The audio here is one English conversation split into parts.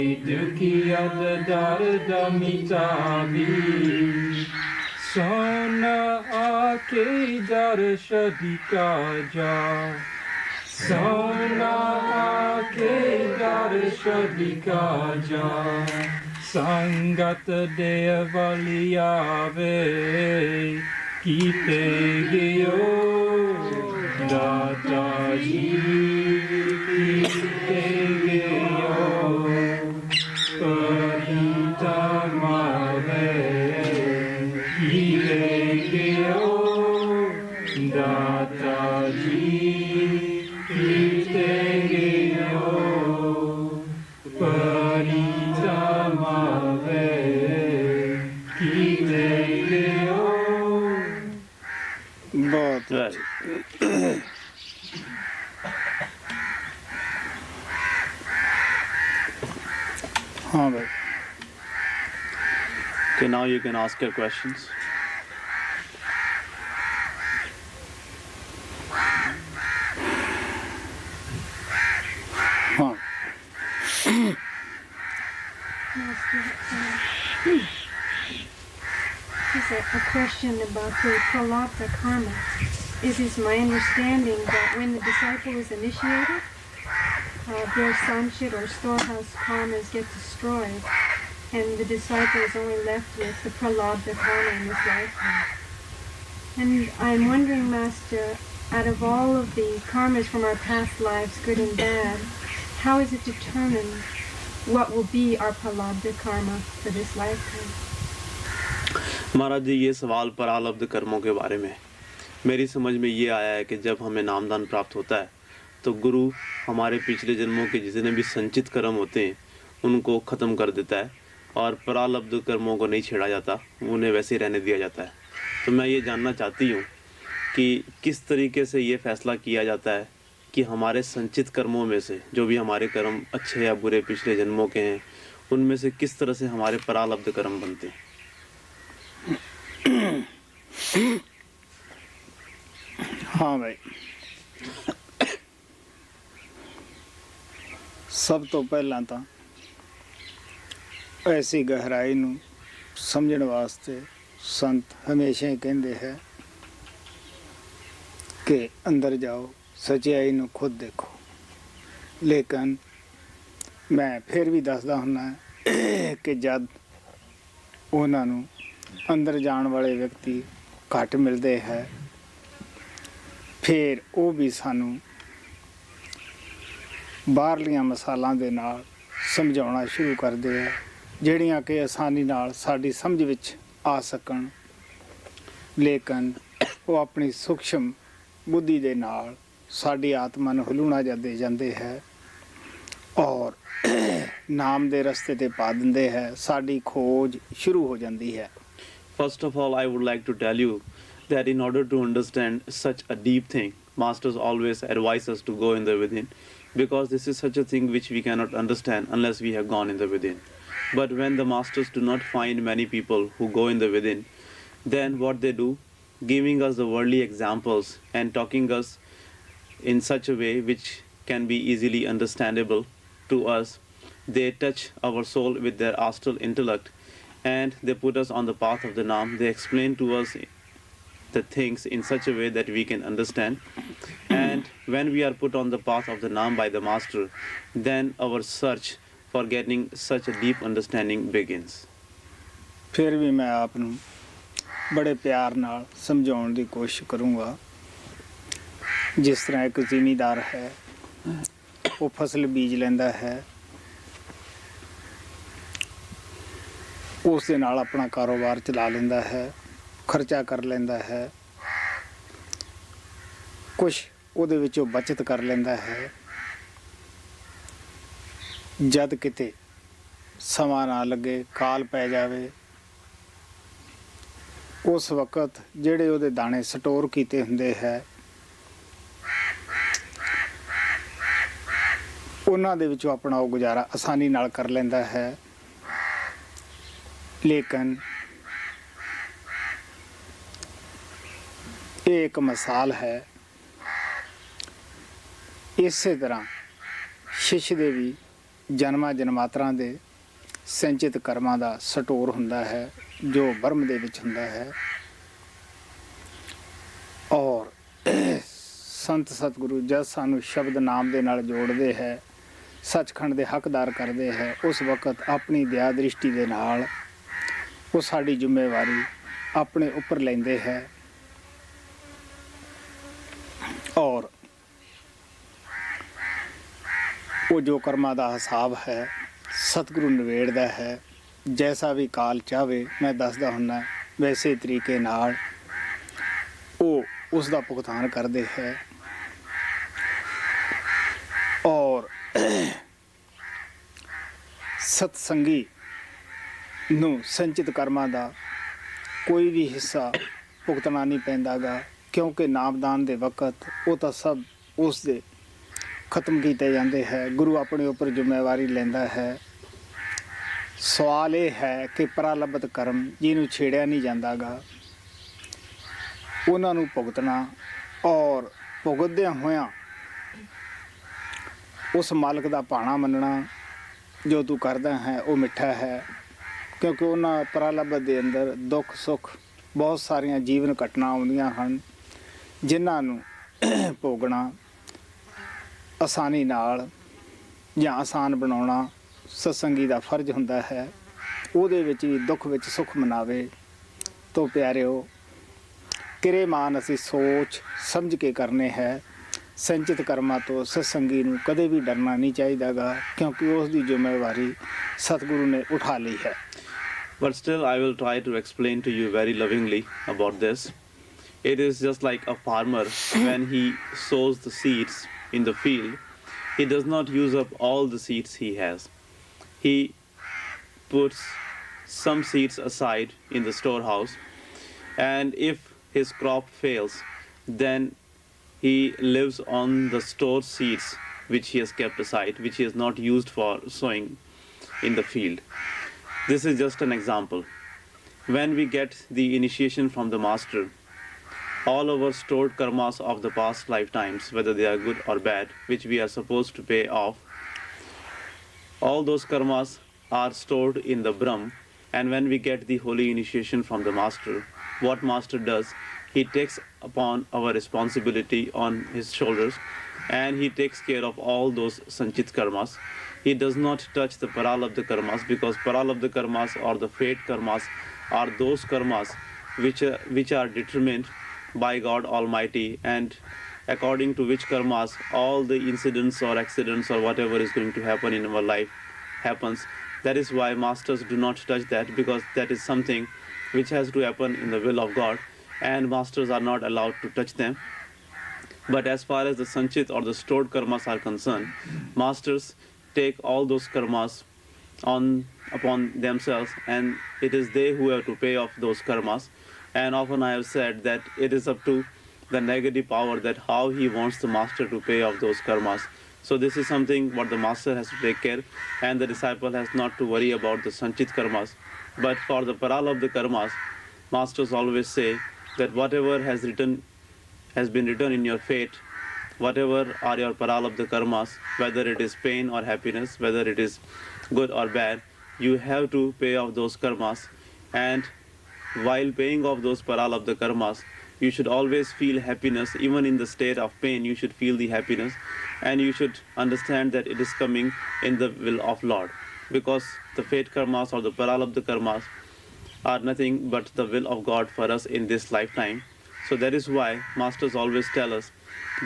Duki ad darda mitavi Sona ake darsha dikaja Sona ake darsha dikaja Sangat devaliyave Kite gyo Dataji Kite gyo Paritamave Kite gyo Dataji Kite gyo Paritamave Kite gyo बहुत हाँ भाई. Okay, now you can ask your questions. हाँ. This is a question about the Pralabdha karma. It is my understanding that when the disciple is initiated, their samshit or storehouse karmas get destroyed, and the disciple is only left with the Pralabdha karma in this lifetime. And I'm wondering, Master, out of all of the karmas from our past lives, good and bad, how is it determined what will be our Pralabdha karma for this lifetime? महाराज जी, ये सवाल प्रारब्ध कर्मों के बारे में मेरी समझ में ये आया है कि जब हमें नामदान प्राप्त होता है तो गुरु हमारे पिछले जन्मों के जितने भी संचित कर्म होते हैं उनको ख़त्म कर देता है और प्रारब्ध कर्मों को नहीं छेड़ा जाता, उन्हें वैसे ही रहने दिया जाता है. तो मैं ये जानना चाहती हूँ कि किस तरीके से ये फैसला किया जाता है कि हमारे संचित कर्मों में से जो भी हमारे कर्म अच्छे या बुरे पिछले जन्मों के हैं उनमें से किस तरह से हमारे प्रारब्ध कर्म बनते हैं. हाँ भाई. सब तो पहला तो ऐसी गहराई नूं समझण वास्ते संत हमेशा ही कहते हैं कि अंदर जाओ, सच्चाई नूं खुद देखो. लेकिन मैं फिर भी दसदा हुन्ना कि जद उन्हां नूं अंदर जाण वाले व्यक्ति घट मिलते हैं फिर वो भी सानू बाहरलियां मसालां दे नाल समझाउणा शुरू करते हैं ਜਿਹੜੀਆਂ कि आसानी नाल साडी समझ विच आ सकन. लेकिन वो अपनी सूक्ष्म बुद्धि दे नाल साडी आत्मा नूं हिलाउणा जांदे है और नाम दे रस्ते ते पा दिंदे है. साडी खोज शुरू हो जाती है. First of all, I would like to tell you that in order to understand such a deep thing, masters always advise us to go in the within, because this is such a thing which we cannot understand unless we have gone in the within. But when the masters do not find many people who go in the within, then what they do, giving us the worldly examples and talking us in such a way which can be easily understandable to us, they touch our soul with their astral intellect and they put us on the path of the Naam. They explain to us the things in such a way that we can understand. And when we are put on the path of the Naam by the Master, then our search for getting such a deep understanding begins. फिर भी मैं आपनूं बड़े प्यार नाल समझाउण दी कोशिश करूँगा. जिस तरह एक ज़मींदार है वो फसल बीज लैंदा है, उस दे नाल अपना कारोबार चला लैंदा है, खर्चा कर लैंदा है, कुछ ਉਹਦੇ ਵਿੱਚੋਂ बचत कर लैंदा है. जद किते समा ना लगे, काल पै जावे, उस वक्त ਜਿਹੜੇ ਉਹਦੇ ਦਾਣੇ ਸਟੋਰ ਕੀਤੇ ਹੁੰਦੇ ਹੈ ਉਹਨਾਂ ਦੇ ਵਿੱਚੋਂ ਆਪਣਾ ਉਹ ਗੁਜ਼ਾਰਾ ਆਸਾਨੀ ਨਾਲ ਕਰ ਲੈਂਦਾ ਹੈ. लेकिन ये एक मिसाल है. इस तरह शिष्य दे भी ਜਨਮਾਂ ਜਨਮਾਤਰਾਂ ਦੇ ਸੰਚਿਤ ਕਰਮਾਂ ਦਾ ਸਟੋਰ ਹੁੰਦਾ ਹੈ ਜੋ ਬਰਮ ਦੇ ਵਿੱਚ ਹੁੰਦਾ ਹੈ। ਔਰ ਸੰਤ ਸਤਿਗੁਰੂ ਜਦ ਸਾਨੂੰ ਸ਼ਬਦ ਨਾਮ ਦੇ ਨਾਲ ਜੋੜਦੇ ਹੈ, ਸੱਚਖੰਡ ਦੇ ਹੱਕਦਾਰ ਕਰਦੇ ਹੈ, ਉਸ ਵਕਤ ਆਪਣੀ ਦਇਆ ਦ੍ਰਿਸ਼ਟੀ ਦੇ ਨਾਲ ਉਹ ਸਾਡੀ ਜ਼ਿੰਮੇਵਾਰੀ ਆਪਣੇ ਉੱਪਰ ਲੈਂਦੇ ਹੈ ਔਰ ਉਹ ਜੋ ਕਰਮਾਂ ਦਾ ਹਿਸਾਬ ਹੈ ਸਤਿਗੁਰੂ ਨਿਬੇੜਦਾ ਹੈ। ਜੈਸਾ ਵੀ ਕਾਲ ਚਾਹਵੇ, ਮੈਂ ਦੱਸਦਾ ਹੁੰਦਾ, ਵੈਸੇ ਤਰੀਕੇ ਨਾਲ ਉਹ ਉਸ ਦਾ ਭੁਗਤਾਨ ਕਰਦੇ ਹੈ। ਔਰ ਸਤਸੰਗੀ ਨੂੰ ਸੰਚਿਤ ਕਰਮਾਂ ਦਾ ਕੋਈ ਵੀ ਹਿੱਸਾ ਭੁਗਤਣਾ ਨਹੀਂ ਪੈਂਦਾ ਗਾ, ਕਿਉਂਕਿ ਨਾਮਦਾਨ ਦੇ ਵਕਤ ਉਹ ਤਾਂ ਸਭ ਉਸ ਦੇ ਖਤਮ ਕੀਤੇ ਜਾਂਦੇ ਹੈ। ਗੁਰੂ ਆਪਣੇ ਉੱਪਰ ਜ਼ਿੰਮੇਵਾਰੀ ਲੈਂਦਾ ਹੈ। ਸਵਾਲ ਇਹ ਹੈ ਕਿ ਪ੍ਰਲਬਧ ਕਰਮ ਜਿਹਨੂੰ ਛੇੜਿਆ ਨਹੀਂ ਜਾਂਦਾ ਗਾ, ਉਹਨਾਂ ਨੂੰ ਭੁਗਤਣਾ ਔਰ ਭੁਗਤਦਿਆਂ ਹੋਇਆਂ ਉਸ ਮਾਲਕ ਦਾ ਭਾਣਾ ਮੰਨਣਾ ਜੋ ਤੂੰ ਕਰਦਾ ਹੈ ਉਹ ਮਿੱਠਾ ਹੈ, ਕਿਉਂਕਿ ਉਹਨਾਂ ਪ੍ਰਲਬਧ ਦੇ ਅੰਦਰ ਦੁੱਖ ਸੁੱਖ ਬਹੁਤ ਸਾਰੀਆਂ ਜੀਵਨ ਘਟਨਾ ਆਉਂਦੀਆਂ ਹਨ ਜਿਨ੍ਹਾਂ ਨੂੰ ਭੋਗਣਾ ਆਸਾਨੀ ਨਾਲ ਜਾਂ ਆਸਾਨ ਬਣਾਉਣਾ ਸਤਸੰਗੀ ਦਾ ਫਰਜ਼ ਹੁੰਦਾ ਹੈ। ਉਹਦੇ ਵਿੱਚ ਵੀ ਦੁੱਖ ਵਿੱਚ ਸੁੱਖ ਮਨਾਵੇ। ਤੋ ਪਿਆਰਿਓ, ਕਿਰੇ ਮਾਨ ਅਸੀਂ ਸੋਚ ਸਮਝ ਕੇ ਕਰਨੇ ਹੈ। ਸੰਚਿਤ ਕਰਮਾਂ ਤੋਂ ਸਤਸੰਗੀ ਨੂੰ ਕਦੇ ਵੀ ਡਰਨਾ ਨਹੀਂ ਚਾਹੀਦਾ ਗਾ, ਕਿਉਂਕਿ ਉਸ ਦੀ ਜ਼ਿੰਮੇਵਾਰੀ ਸਤਿਗੁਰੂ ਨੇ ਉਠਾ ਲਈ ਹੈ। But still, I will try to explain to you very lovingly about this. It is just like a farmer when he sows the seeds in the field. He does not use up all the seeds he has. He puts some seeds aside in the storehouse, and if his crop fails, then he lives on the stored seeds which he has kept aside, which he has not used for sowing in the field. This is just an example. When we get the initiation from the master, all our stored karmas of the past lifetimes, whether they are good or bad, which we are supposed to pay off, all those karmas are stored in the Brahm. And when we get the holy initiation from the master, what master does, he takes upon our responsibility on his shoulders, and he takes care of all those sanchit karmas. He does not touch the Pralabdha karmas, because Pralabdha karmas or the fate karmas are those karmas which are determined by God Almighty, and according to which karmas all the incidents or accidents or whatever is going to happen in our life happens. That is why masters do not touch that, because that is something which has to happen in the will of God, and masters are not allowed to touch them. But as far as the sanchit or the stored karmas are concerned, masters take all those karmas upon themselves, and it is they who have to pay off those karmas. And often I have said that it is up to the negative power that how he wants the master to pay off those karmas. So this is something what the master has to take care, and the disciple has not to worry about the sanchit karmas. But for the Pralabdha karmas, masters always say that whatever has been written in your fate, whatever are your Pralabdha karmas, whether it is pain or happiness, whether it is good or bad, you have to pay off those karmas. And while paying off those Pralabdha karmas, you should always feel happiness. Even in the state of pain, you should feel the happiness, and you should understand that it is coming in the will of Lord, because the fate karmas or the Pralabdha karmas are nothing but the will of God for us in this lifetime. So that is why masters always tell us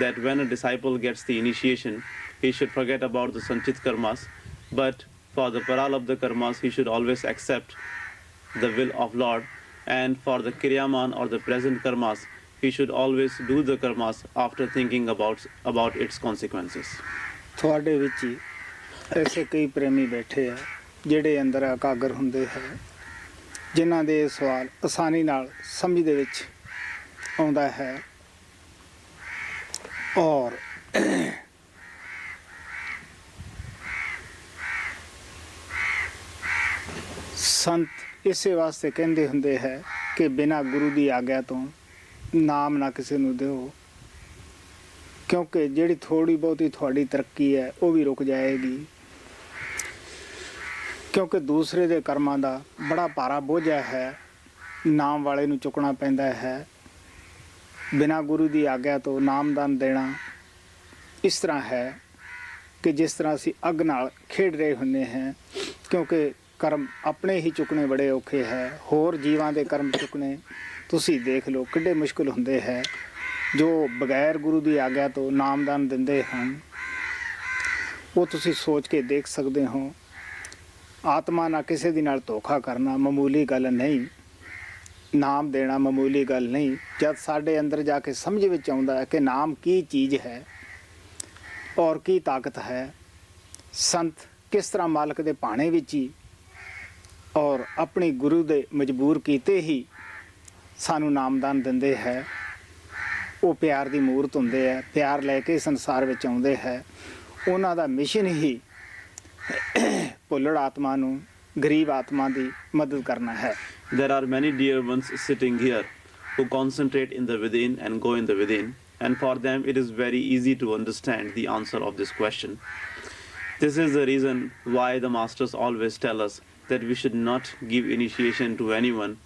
that when a disciple gets the initiation, he should forget about the sanchit karmas, but for the Pralabdha karmas, he should always accept the will of Lord. And for the Kiryaman or the present karmas, he should always do the karmas after thinking about its consequences. ਤੁਹਾਡੇ ਵਿੱਚ ਹੀ ਐਸੇ ਕਈ ਪ੍ਰੇਮੀ ਬੈਠੇ ਆ ਜਿਹੜੇ ਅੰਦਰ ਇਕਾਗਰ ਹੁੰਦੇ ਹੈ, ਜਿਨ੍ਹਾਂ ਦੇ ਸਵਾਲ ਆਸਾਨੀ ਨਾਲ ਸਮਝ ਦੇ ਵਿੱਚ ਆਉਂਦਾ ਹੈ। ਔਰ ਸੰਤ ਇਸੇ ਵਾਸਤੇ ਕਹਿੰਦੇ ਹੁੰਦੇ ਹੈ ਕਿ ਬਿਨਾਂ ਗੁਰੂ ਦੀ ਆਗਿਆ ਤੋਂ ਨਾਮ ਨਾ ਕਿਸੇ ਨੂੰ ਦਿਓ, ਕਿਉਂਕਿ ਜਿਹੜੀ ਥੋੜੀ ਬਹੁਤੀ ਤੁਹਾਡੀ ਤਰੱਕੀ ਹੈ ਉਹ ਵੀ ਰੁਕ ਜਾਏਗੀ। ਕਿਉਂਕਿ ਦੂਸਰੇ ਦੇ ਕਰਮਾਂ ਦਾ ਬੜਾ ਭਾਰਾ ਬੋਝਾ ਹੈ, ਨਾਮ ਵਾਲੇ ਨੂੰ ਚੁੱਕਣਾ ਪੈਂਦਾ ਹੈ। ਬਿਨਾਂ ਗੁਰੂ ਦੀ ਆਗਿਆ ਤੋਂ ਨਾਮਦਾਨ ਦੇਣਾ ਇਸ ਤਰ੍ਹਾਂ ਹੈ ਕਿ ਜਿਸ ਤਰ੍ਹਾਂ ਅਸੀਂ ਅੱਗ ਨਾਲ ਖੇਡ ਰਹੇ ਹੁੰਦੇ ਹਾਂ, ਕਿਉਂਕਿ ਕਰਮ ਆਪਣੇ ਹੀ ਚੁੱਕਣੇ ਬੜੇ ਔਖੇ ਹੈ। ਹੋਰ ਜੀਵਾਂ ਦੇ ਕਰਮ ਚੁੱਕਣੇ ਤੁਸੀਂ ਦੇਖ ਲਓ ਕਿੱਡੇ ਮੁਸ਼ਕਿਲ ਹੁੰਦੇ ਹੈ। ਜੋ ਬਗੈਰ ਗੁਰੂ ਦੀ ਆਗਿਆ ਤੋਂ ਨਾਮਦਾਨ ਦਿੰਦੇ ਹਨ, ਉਹ ਤੁਸੀਂ ਸੋਚ ਕੇ ਦੇਖ ਸਕਦੇ ਹੋ। ਆਤਮਾ ਨਾਲ ਕਿਸੇ ਦੇ ਨਾਲ ਧੋਖਾ ਕਰਨਾ ਮਾਮੂਲੀ ਗੱਲ ਨਹੀਂ, ਨਾਮ ਦੇਣਾ ਮਾਮੂਲੀ ਗੱਲ ਨਹੀਂ। ਜਦ ਸਾਡੇ ਅੰਦਰ ਜਾ ਕੇ ਸਮਝ ਵਿੱਚ ਆਉਂਦਾ ਹੈ ਕਿ ਨਾਮ ਕੀ ਚੀਜ਼ ਹੈ ਔਰ ਕੀ ਤਾਕਤ ਹੈ, ਸੰਤ ਕਿਸ ਤਰ੍ਹਾਂ ਮਾਲਕ ਦੇ ਭਾਣੇ ਵਿੱਚ ਹੀ ਔਰ ਆਪਣੀ ਗੁਰੂ ਦੇ ਮਜਬੂਰ ਕੀਤੇ ਹੀ ਸਾਨੂੰ ਨਾਮਦਾਨ ਦਿੰਦੇ ਹੈ। ਉਹ ਪਿਆਰ ਦੀ ਮੂਰਤ ਹੁੰਦੇ ਹੈ, ਪਿਆਰ ਲੈ ਕੇ ਸੰਸਾਰ ਵਿੱਚ ਆਉਂਦੇ ਹੈ। ਉਹਨਾਂ ਦਾ ਮਿਸ਼ਨ ਹੀ ਭੁੱਲੜ ਆਤਮਾ ਨੂੰ, ਗਰੀਬ ਆਤਮਾ ਦੀ ਮਦਦ ਕਰਨਾ ਹੈ। There are many dear ones sitting here who concentrate in the within and go in the within, and for them it is very easy to understand the answer of this question. This is the reason why the masters always tell us that we should not give initiation to anyone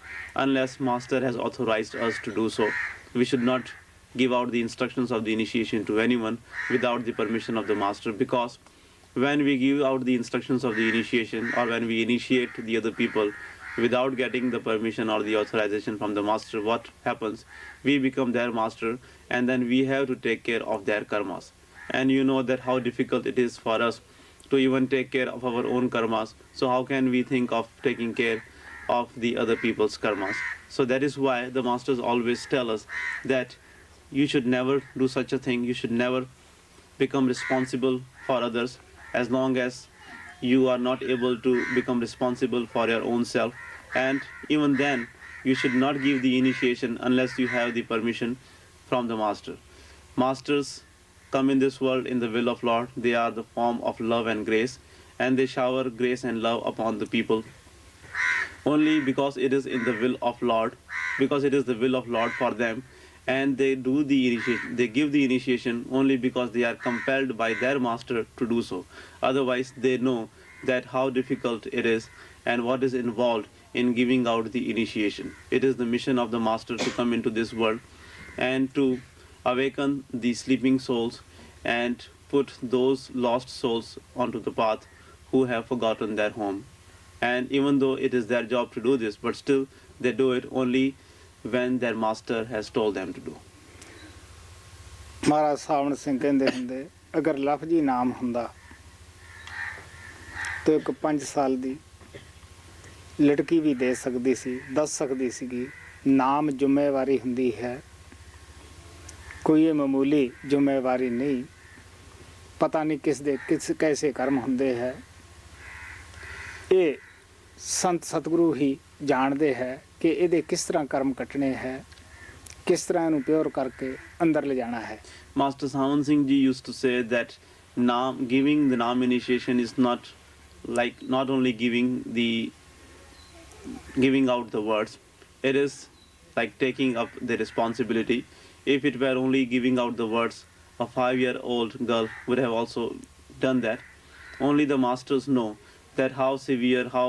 unless master has authorized us to do so. We should not give out the instructions of the initiation to anyone without the permission of the master, because when we give out the instructions of the initiation or when we initiate the other people without getting the permission or the authorization from the master, what happens? We become their master and then we have to take care of their karmas. And you know that how difficult it is for us to even take care of our own karmas. So how can we think of taking care of the other people's karmas? So that is why the masters always tell us that you should never do such a thing. You should never become responsible for others as long as you are not able to become responsible for your own self. And even then, you should not give the initiation unless you have the permission from the master. Masters come in this world in the will of Lord. They are the form of love and grace, and they shower grace and love upon the people only because it is in the will of Lord, because it is the will of Lord for them. And they do the initiation, they give the initiation only because they are compelled by their master to do so. Otherwise, they know that how difficult it is and what is involved in giving out the initiation. It is the mission of the master to come into this world and to awaken the sleeping souls and put those lost souls onto the path who have forgotten their home. And even though it is their job to do this, but still they do it only when their master has told them to do. ਮਹਾਰਾਜ ਸਾਵਣ ਸਿੰਘ ਕਹਿੰਦੇ ਹੁੰਦੇ, ਅਗਰ ਲਫ਼ਜ਼ੀ ਨਾਮ ਹੁੰਦਾ ਤਾਂ ਇੱਕ 5 ਸਾਲ ਦੀ ਲੜਕੀ ਵੀ ਦੇ ਸਕਦੀ ਸੀ, ਦੱਸ ਸਕਦੀ ਸੀਗੀ। ਨਾਮ ਜ਼ਿੰਮੇਵਾਰੀ ਹੁੰਦੀ ਹੈ, ਕੋਈ ਇਹ ਮਾਮੂਲੀ ਜ਼ਿੰਮੇਵਾਰੀ ਨਹੀਂ। ਪਤਾ ਨਹੀਂ ਕਿਸ ਦੇ ਕੈਸੇ ਕਰਮ ਹੁੰਦੇ ਹੈ। ਇਹ ਸੰਤ ਸਤਿਗੁਰੂ ਹੀ ਜਾਣਦੇ ਹੈ ਕਿ ਇਹਦੇ ਕਿਸ ਤਰ੍ਹਾਂ ਕਰਮ ਕੱਟਣੇ ਹੈ, ਕਿਸ ਤਰ੍ਹਾਂ ਇਹਨੂੰ ਪਿਓਰ ਕਰਕੇ ਅੰਦਰ ਲਿਜਾਣਾ ਹੈ। Master Sawan Singh ji used to say that giving the Naam initiation is not like not only giving out the words, it is like taking up the responsibility. If it were only giving out the words, a 5-year-old girl would have also done that. Only the masters know that how severe, how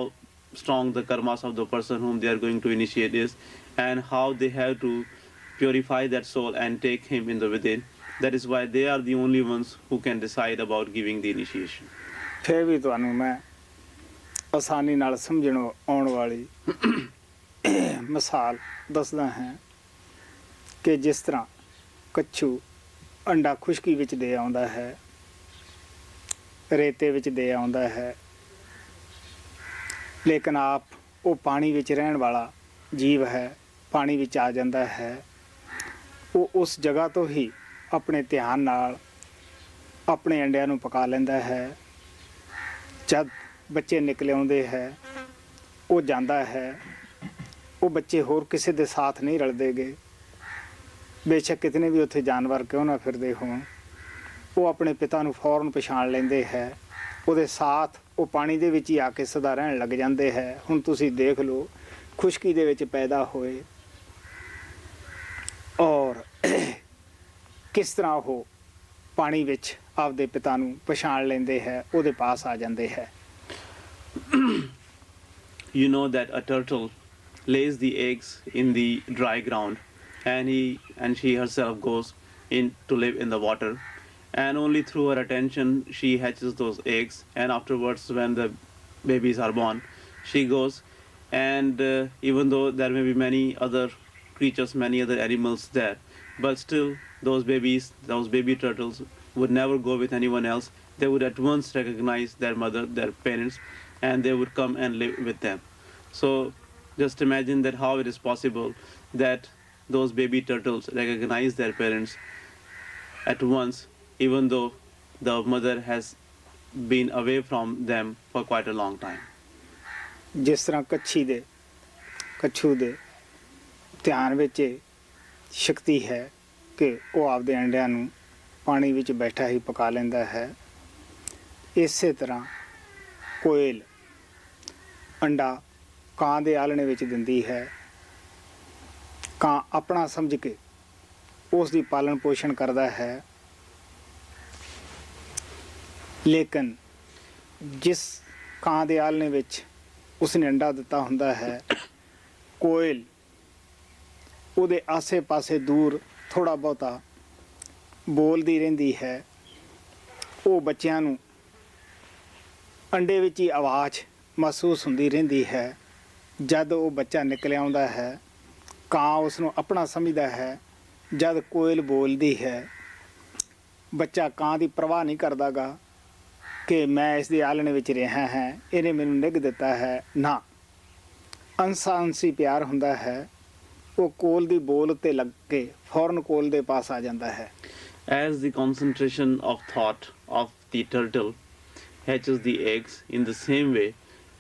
strong the karmas of the person whom they are going to initiate is, and how they have to purify that soul and take him in the within. That is why they are the only ones who can decide about giving the initiation. ਫਿਰ ਵੀ ਤੁਹਾਨੂੰ ਮੈਂ ਆਸਾਨੀ ਨਾਲ ਸਮਝਣ ਆਉਣ ਵਾਲੀ ਮਿਸਾਲ ਦੱਸਦਾ ਹਾਂ ਕਿ ਜਿਸ ਤਰ੍ਹਾਂ ਕੱਛੂ ਅੰਡਾ ਖੁਸ਼ਕੀ ਵਿੱਚ ਦੇ ਆਉਂਦਾ ਹੈ, ਰੇਤੇ ਵਿੱਚ ਦੇ ਆਉਂਦਾ ਹੈ, ਲੇਕਿਨ ਆਪ ਉਹ ਪਾਣੀ ਵਿੱਚ ਰਹਿਣ ਵਾਲਾ ਜੀਵ ਹੈ, ਪਾਣੀ ਵਿੱਚ ਆ ਜਾਂਦਾ ਹੈ। ਉਹ ਉਸ ਜਗ੍ਹਾ ਤੋਂ ਹੀ ਆਪਣੇ ਧਿਆਨ ਨਾਲ ਆਪਣੇ ਅੰਡਿਆਂ ਨੂੰ ਪਕਾ ਲੈਂਦਾ ਹੈ। ਜਦ ਬੱਚੇ ਨਿਕਲ ਆਉਂਦੇ ਹੈ, ਉਹ ਜਾਂਦਾ ਹੈ। ਉਹ ਬੱਚੇ ਹੋਰ ਕਿਸੇ ਦੇ ਸਾਥ ਨਹੀਂ ਰਲਦੇਗੇ, ਬੇਸ਼ੱਕ ਕਿਤਨੇ ਵੀ ਉੱਥੇ ਜਾਨਵਰ ਕਿਉਂ ਨਾ ਫਿਰਦੇ ਹੋਣ। ਉਹ ਆਪਣੇ ਪਿਤਾ ਨੂੰ ਫੌਰਨ ਪਛਾਣ ਲੈਂਦੇ ਹੈ, ਉਹਦੇ ਸਾਥ ਉਹ ਪਾਣੀ ਦੇ ਵਿੱਚ ਹੀ ਆ ਕੇ ਸਦਾ ਰਹਿਣ ਲੱਗ ਜਾਂਦੇ ਹੈ। ਹੁਣ ਤੁਸੀਂ ਦੇਖ ਲਓ, ਖੁਸ਼ਕੀ ਦੇ ਵਿੱਚ ਪੈਦਾ ਹੋਏ ਔਰ ਕਿਸ ਤਰ੍ਹਾਂ ਉਹ ਪਾਣੀ ਵਿੱਚ ਆਪਦੇ ਪਿਤਾ ਨੂੰ ਪਛਾਣ ਲੈਂਦੇ ਹੈ, ਉਹਦੇ ਪਾਸ ਆ ਜਾਂਦੇ ਹੈ। Master Sawan Singh ji used to say that giving the Naam initiation is not like not only giving the words, a 5-year-old girl would have also done that. Only the masters know that how severe, how strong the karmas of the person whom they are going to initiate is, and how they have to purify that soul and take him in the within. That is why they are the only ones who can decide about giving the initiation. you know that a turtle lays the eggs in the dry ground, and she herself goes in to live in the water, and only through her attention she hatches those eggs, and afterwards when the babies are born, she goes, and even though there may be many other creatures, many other animals there, but still those baby turtles would never go with anyone else. They would at once recognize their mother, their parents, and they would come and live with them. So just imagine that how it is possible that those baby turtles recognize their parents at once, even though the mother has been away from them for quite a long time. ਜਿਸ ਤਰ੍ਹਾਂ ਕੱਛੂ ਦੇ ਧਿਆਨ ਵਿੱਚ ਸ਼ਕਤੀ ਹੈ ਕਿ ਉਹ ਆਪਦੇ ਅੰਡਿਆਂ ਨੂੰ ਪਾਣੀ ਵਿੱਚ ਬੈਠਾ ਹੀ ਪਕਾ ਲੈਂਦਾ ਹੈ, ਇਸੇ ਤਰ੍ਹਾਂ ਕੋਇਲ ਅੰਡਾ ਕਾਂ ਦੇ ਆਲਣੇ ਵਿੱਚ ਦਿੰਦੀ ਹੈ। ਕਾਂ ਆਪਣਾ ਸਮਝ ਕੇ ਉਸ ਦੀ ਪਾਲਣ ਪੋਸ਼ਣ ਕਰਦਾ ਹੈ, ਲੇਕਿਨ ਜਿਸ ਕਾਂ ਦੇ ਆਲਣੇ ਵਿੱਚ ਉਸਨੇ ਅੰਡਾ ਦਿੱਤਾ ਹੁੰਦਾ ਹੈ, ਕੋਇਲ ਉਹਦੇ ਆਸੇ-ਪਾਸੇ ਦੂਰ ਥੋੜ੍ਹਾ ਬਹੁਤਾ ਬੋਲਦੀ ਰਹਿੰਦੀ ਹੈ। ਉਹ ਬੱਚਿਆਂ ਨੂੰ ਅੰਡੇ ਵਿੱਚ ਹੀ ਆਵਾਜ਼ ਮਹਿਸੂਸ ਹੁੰਦੀ ਰਹਿੰਦੀ ਹੈ। ਜਦ ਉਹ ਬੱਚਾ ਨਿਕਲ ਆਉਂਦਾ ਹੈ, ਕਾਂ ਉਸ ਨੂੰ ਆਪਣਾ ਸਮਝਦਾ ਹੈ। ਜਦ ਕੋਇਲ ਬੋਲਦੀ ਹੈ, ਬੱਚਾ ਕਾਂ ਦੀ ਪਰਵਾਹ ਨਹੀਂ ਕਰਦਾਗਾ ਕਿ ਮੈਂ ਇਸ ਦੇ ਆਲਣੇ ਵਿੱਚ ਰਿਹਾ ਹਾਂ, ਇਹਨੇ ਮੈਨੂੰ ਨਿੱਘ ਦਿੱਤਾ ਹੈ। ਨਾ, ਅੰਸਾਂਸੀ ਪਿਆਰ ਹੁੰਦਾ ਹੈ। ਉਹ ਕੋਲ ਦੀ ਬੋਲ ਉੱਤੇ ਲੱਗ ਕੇ ਫੌਰਨ ਕੋਲ ਦੇ ਪਾਸ ਆ ਜਾਂਦਾ ਹੈ। As the concentration of thought of the turtle hatches the eggs, in the same way,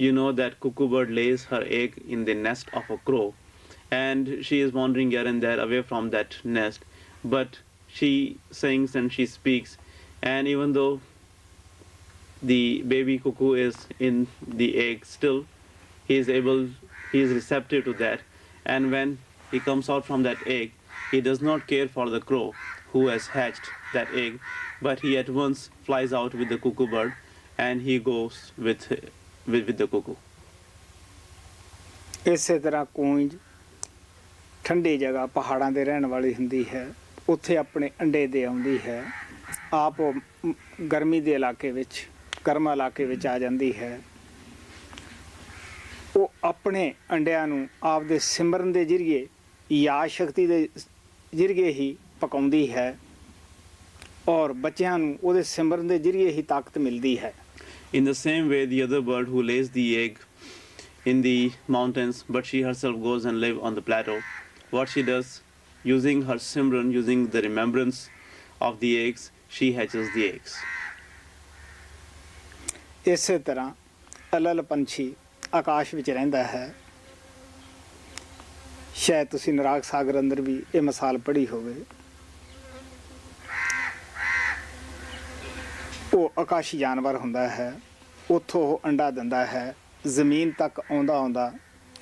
you know that cuckoo bird lays her egg in the nest of a crow, and she is wandering here and there away from that nest, but she sings and she speaks, and even though the baby cuckoo is in the egg, still he is receptive to that, and when he comes out from that egg, he does not care for the crow who has hatched that egg, but he at once flies out with the cuckoo bird, and he goes with the cuckoo. ਇਸੇ ਤਰ੍ਹਾਂ ਕੂੰਜ ਠੰਡੀ ਜਗ੍ਹਾ ਪਹਾੜਾਂ ਦੇ ਰਹਿਣ ਵਾਲੀ ਹੁੰਦੀ ਹੈ, ਉੱਥੇ ਆਪਣੇ ਅੰਡੇ ਦੇ ਆਉਂਦੀ ਹੈ। ਆਪ ਉਹ ਗਰਮੀ ਦੇ ਇਲਾਕੇ ਵਿੱਚ, ਗਰਮ ਇਲਾਕੇ ਵਿੱਚ ਆ ਜਾਂਦੀ ਹੈ। ਉਹ ਆਪਣੇ ਅੰਡਿਆਂ ਨੂੰ ਆਪਦੇ ਸਿਮਰਨ ਦੇ ਜ਼ਰੀਏ, ਯਾਦ ਸ਼ਕਤੀ ਦੇ ਜ਼ਰੀਏ ਹੀ ਪਕਾਉਂਦੀ ਹੈ, ਔਰ ਬੱਚਿਆਂ ਨੂੰ ਉਹਦੇ ਸਿਮਰਨ ਦੇ ਜ਼ਰੀਏ ਹੀ ਤਾਕਤ ਮਿਲਦੀ ਹੈ। In the same way, the other bird who lays the egg in the mountains, but she herself goes and lives on the plateau, what she does, using her simran, using the remembrance of the eggs, she hatches the eggs. ਇਸੇ ਤਰ੍ਹਾਂ ਅਲਲ ਪੰਛੀ ਆਕਾਸ਼ ਵਿੱਚ ਰਹਿੰਦਾ ਹੈ। ਸ਼ਾਇਦ ਤੁਸੀਂ ਨਰਾਗ ਸਾਗਰ ਅੰਦਰ ਵੀ ਇਹ ਮਿਸਾਲ ਪੜ੍ਹੀ ਹੋਵੇ। ਉਹ ਆਕਾਸ਼ੀ ਜਾਨਵਰ ਹੁੰਦਾ ਹੈ, ਉੱਥੋਂ ਉਹ ਅੰਡਾ ਦਿੰਦਾ ਹੈ। ਜ਼ਮੀਨ ਤੱਕ ਆਉਂਦਾ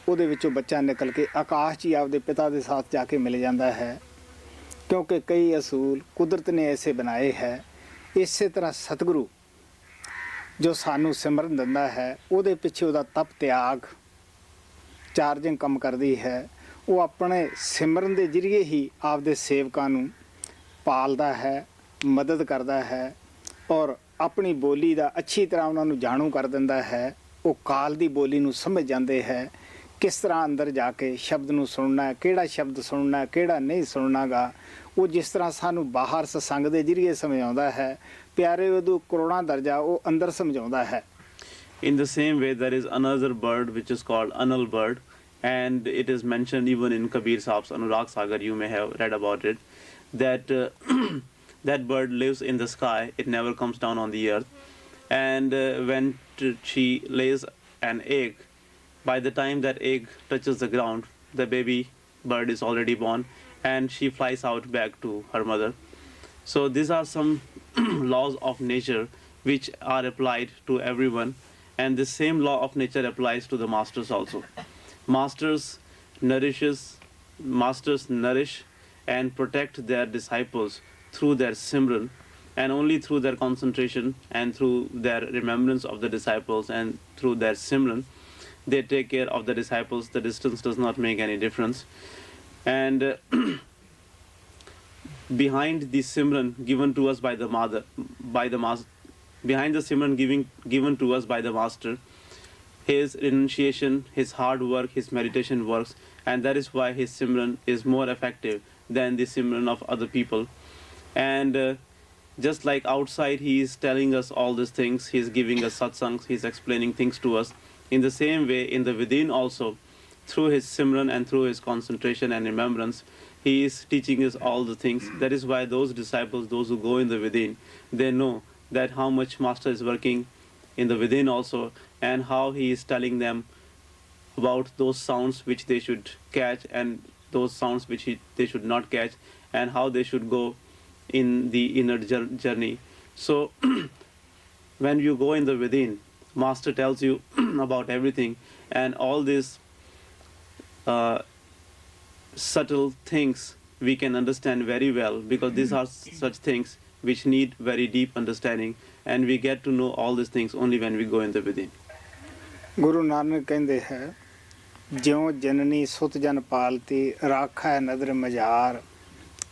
ਉਹਦੇ ਵਿੱਚੋਂ ਬੱਚਾ ਨਿਕਲ ਕੇ ਆਕਾਸ਼ 'ਚ ਹੀ ਆਪਦੇ ਪਿਤਾ ਦੇ ਸਾਥ ਜਾ ਕੇ ਮਿਲ ਜਾਂਦਾ ਹੈ, ਕਿਉਂਕਿ ਕਈ ਅਸੂਲ ਕੁਦਰਤ ਨੇ ਐਸੇ ਬਣਾਏ ਹੈ। ਇਸੇ ਤਰ੍ਹਾਂ ਸਤਿਗੁਰੂ ਜੋ ਸਾਨੂੰ ਸਿਮਰਨ ਦਿੰਦਾ ਹੈ, ਉਹਦੇ ਪਿੱਛੇ ਉਹਦਾ ਤਪ ਤਿਆਗ ਚਾਰਜਿੰਗ ਕੰਮ ਕਰਦੀ ਹੈ। ਉਹ ਆਪਣੇ ਸਿਮਰਨ ਦੇ ਜ਼ਰੀਏ ਹੀ ਆਪਦੇ ਸੇਵਕਾਂ ਨੂੰ ਪਾਲਦਾ ਹੈ, ਮਦਦ ਕਰਦਾ ਹੈ, ਔਰ ਆਪਣੀ ਬੋਲੀ ਦਾ ਅੱਛੀ ਤਰ੍ਹਾਂ ਉਹਨਾਂ ਨੂੰ ਜਾਣੂ ਕਰ ਦਿੰਦਾ ਹੈ। ਉਹ ਕਾਲ ਦੀ ਬੋਲੀ ਨੂੰ ਸਮਝ ਜਾਂਦੇ ਹੈ, ਕਿਸ ਤਰ੍ਹਾਂ ਅੰਦਰ ਜਾ ਕੇ ਸ਼ਬਦ ਨੂੰ ਸੁਣਨਾ, ਕਿਹੜਾ ਸ਼ਬਦ ਸੁਣਨਾ, ਕਿਹੜਾ ਨਹੀਂ ਸੁਣਨਾਗਾ। ਉਹ ਜਿਸ ਤਰ੍ਹਾਂ ਸਾਨੂੰ ਬਾਹਰ ਸਤਸੰਗ ਦੇ ਜ਼ਰੀਏ ਸਮਝਾਉਂਦਾ ਹੈ, ਪਿਆਰੇ ਉਦੋਂ ਕਰੋੜਾਂ ਦਰਜਾ ਉਹ ਅੰਦਰ ਸਮਝਾਉਂਦਾ ਹੈ। In the same way, there is another bird which is called Anal bird, and it is mentioned even in Kabir Sahib's Anurag Sagar, you may have read about it, that that bird lives in the sky, it never comes down on the earth, and when she lays an egg, by the time that egg touches the ground, the baby bird is already born, and she flies out back to her mother. So these are some laws of nature which are applied to everyone, and the same law of nature applies to the masters also. Masters nourish and protect their disciples through their simran, And only through their concentration and through their remembrance of the disciples and through their simran, they take care of the disciples. The distance does not make any difference. And behind the simran given to us by the mother, behind the simran given to us by the master, his renunciation, his hard work, his meditation works, and that is why his simran is more effective than the simran of other people. And just like outside he is telling us all these things, he is giving us satsangs, he is explaining things to us. In the same way, in the within also, through his simran and through his concentration and remembrance, he is teaching us all the things. That is why those disciples, those who go in the within, they know that how much Master is working in the within also, and how he is telling them about those sounds which they should catch and those sounds which they should not catch, and how they should go in the inner journey. So when you go in the within, Master tells you about everything, and all these subtle things we can understand very well, because these are such things which need very deep understanding, and we get to know all these things only when we go in the within. Guru Nanak ਕਹਿੰਦੇ ਹੈ, ਜਿਉਂ ਜਨਨੀ ਸੁਤ ਜਨ ਪਾਲਤੀ, ਰਾਖਾ ਨਦਰ ਮਜ਼ਾਰ,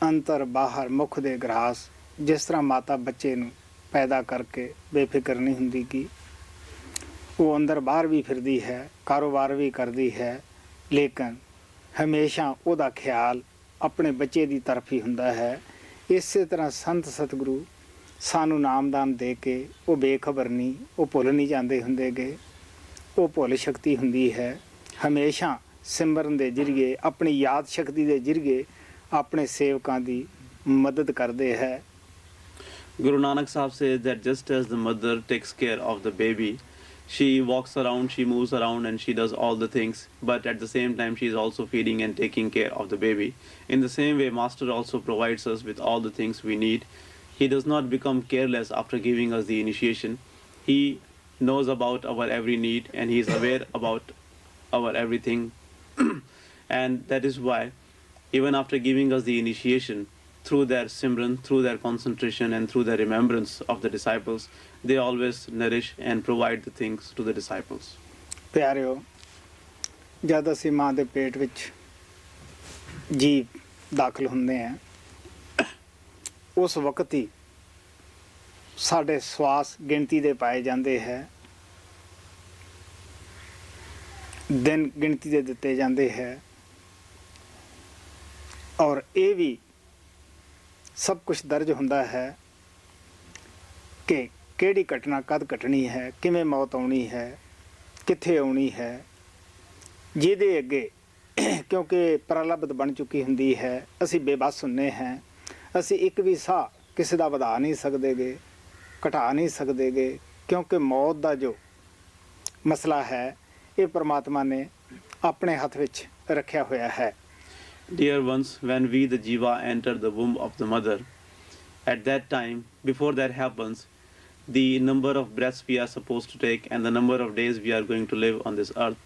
ਅੰਤਰ ਬਾਹਰ ਮੁਖ ਦੇ ਗਰਾਸ। ਜਿਸ ਤਰ੍ਹਾਂ ਮਾਤਾ ਬੱਚੇ ਨੂੰ ਪੈਦਾ ਕਰਕੇ ਬੇਫਿਕਰ ਨਹੀਂ ਹੁੰਦੀ ਕਿ ਉਹ ਅੰਦਰ ਬਾਹਰ ਵੀ ਫਿਰਦੀ ਹੈ, ਕਾਰੋਬਾਰ ਵੀ ਕਰਦੀ ਹੈ, ਲੇਕਿਨ ਹਮੇਸ਼ਾ ਉਹਦਾ ਖਿਆਲ ਆਪਣੇ ਬੱਚੇ ਦੀ ਤਰਫ ਹੀ ਹੁੰਦਾ ਹੈ। ਇਸੇ ਤਰ੍ਹਾਂ ਸੰਤ ਸਤਿਗੁਰੂ ਸਾਨੂੰ ਨਾਮਦਾਨ ਦੇ ਕੇ ਉਹ ਬੇਖਬਰ ਨਹੀਂ, ਉਹ ਭੁੱਲ ਨਹੀਂ ਜਾਂਦੇ ਹੁੰਦੇ ਗੇ। ਉਹ ਭੁੱਲ ਸ਼ਕਤੀ ਹੁੰਦੀ ਹੈ, ਹਮੇਸ਼ਾ ਸਿਮਰਨ ਦੇ ਜ਼ਰੀਏ, ਆਪਣੀ ਯਾਦ ਸ਼ਕਤੀ ਦੇ ਜ਼ਰੀਏ ਆਪਣੇ ਸੇਵਕਾਂ ਦੀ ਮਦਦ ਕਰਦੇ ਹੈ। Guru Nanak Sahib says that just as the mother takes care of the baby, she walks around, she moves around, and she does all the things, but at the same time she is also feeding and taking care of the baby. In the same way, Master also provides us with all the things we need. He does not become careless after giving us the initiation. He knows about our every need, and he is aware about our everything. And that is why even after giving us the initiation, through their simran, through their concentration and through their remembrance of the disciples, they always nourish and provide the things to the disciples. ਪਿਆਰਿਓ, ਜਦ ਅਸੀਂ ਮਾਂ ਦੇ ਪੇਟ ਵਿੱਚ ਜੀਵ ਦਾਖਲ ਹੁੰਦੇ ਹਾਂ, ਉਸ ਵਕਤ ਹੀ ਸਾਡੇ ਸਵਾਸ ਗਿਣਤੀ ਦੇ ਪਾਏ ਜਾਂਦੇ ਹੈ, ਦਿਨ ਗਿਣਤੀ ਦੇ ਦਿੱਤੇ ਜਾਂਦੇ ਹੈ, ਔਰ ਇਹ ਵੀ ਸਭ ਕੁਝ ਦਰਜ ਹੁੰਦਾ ਹੈ ਕਿ ਕਿਹੜੀ ਘਟਨਾ ਕਦ ਘਟਣੀ ਹੈ, ਕਿਵੇਂ ਮੌਤ ਆਉਣੀ ਹੈ, ਕਿੱਥੇ ਆਉਣੀ ਹੈ। ਜਿਹਦੇ ਅੱਗੇ ਕਿਉਂਕਿ ਪ੍ਰਲਬਧ ਬਣ ਚੁੱਕੀ ਹੁੰਦੀ ਹੈ, ਅਸੀਂ ਬੇਬਸ ਹੁੰਦੇ ਹਾਂ, ਅਸੀਂ ਇੱਕ ਵੀ ਸਾਹ ਕਿਸੇ ਦਾ ਵਧਾ ਨਹੀਂ ਸਕਦੇਗੇ, ਘਟਾ ਨਹੀਂ ਸਕਦੇਗੇ, ਕਿਉਂਕਿ ਮੌਤ ਦਾ ਜੋ ਮਸਲਾ ਹੈ ਇਹ ਪਰਮਾਤਮਾ ਨੇ ਆਪਣੇ ਹੱਥ ਵਿੱਚ ਰੱਖਿਆ ਹੋਇਆ ਹੈ। Dear ones, when we the jiva enter the womb of the mother, at that time, before that happens, the number of breaths we are supposed to take and the number of days we are going to live on this earth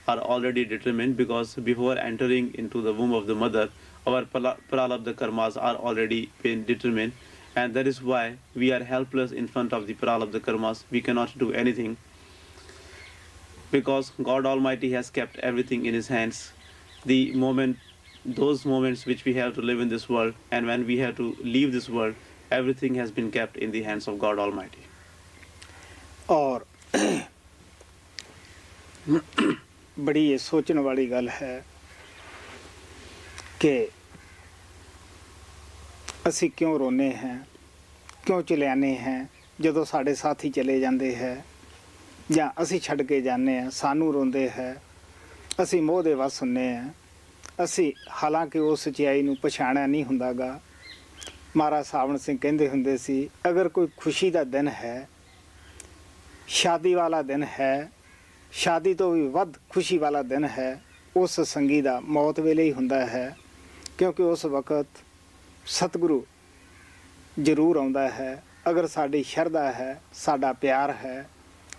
are already determined, because before entering into the womb of the mother, our Pralabdha karmas are already been determined, and that is why we are helpless in front of the Pralabdha karmas. We cannot do anything, because God Almighty has kept everything in His hands. Those moments which we have to live in this world, and when we have to leave this world, everything has been kept in the hands of God Almighty. और बड़ी ये सोचने वाली गल है कि ਅਸੀਂ क्यों रोने हैं, क्यों चिल्लाने हैं ਜਦੋਂ ਸਾਡੇ ਸਾਥੀ ਚਲੇ ਜਾਂਦੇ ਹੈ, ਜਾਂ ਅਸੀਂ ਛੱਡ ਕੇ ਜਾਂਦੇ ਹਾਂ, ਸਾਨੂੰ ਰੋਂਦੇ ਹੈ, ਅਸੀਂ ਮੋਹ ਦੇ ਵਸ ਹੁੰਦੇ ਹਾਂ। ਅਸੀਂ ਹਾਲਾਂਕਿ ਉਸ ਸੱਚਾਈ ਨੂੰ ਪਛਾਣਿਆ ਨਹੀਂ ਹੁੰਦਾਗਾ। ਮਹਾਰਾਜ ਸਾਵਣ ਸਿੰਘ ਕਹਿੰਦੇ ਹੁੰਦੇ ਸੀ, ਅਗਰ ਕੋਈ ਖੁਸ਼ੀ ਦਾ ਦਿਨ ਹੈ, ਸ਼ਾਦੀ ਵਾਲਾ ਦਿਨ ਹੈ, ਸ਼ਾਦੀ ਤੋਂ ਵੀ ਵੱਧ ਖੁਸ਼ੀ ਵਾਲਾ ਦਿਨ ਹੈ, ਉਸ ਸੰਗੀ ਦਾ ਮੌਤ ਵੇਲੇ ਹੀ ਹੁੰਦਾ ਹੈ, ਕਿਉਂਕਿ ਉਸ ਵਕਤ ਸਤਿਗੁਰੂ ਜ਼ਰੂਰ ਆਉਂਦਾ ਹੈ। ਅਗਰ ਸਾਡੀ ਸ਼ਰਧਾ ਹੈ, ਸਾਡਾ ਪਿਆਰ ਹੈ,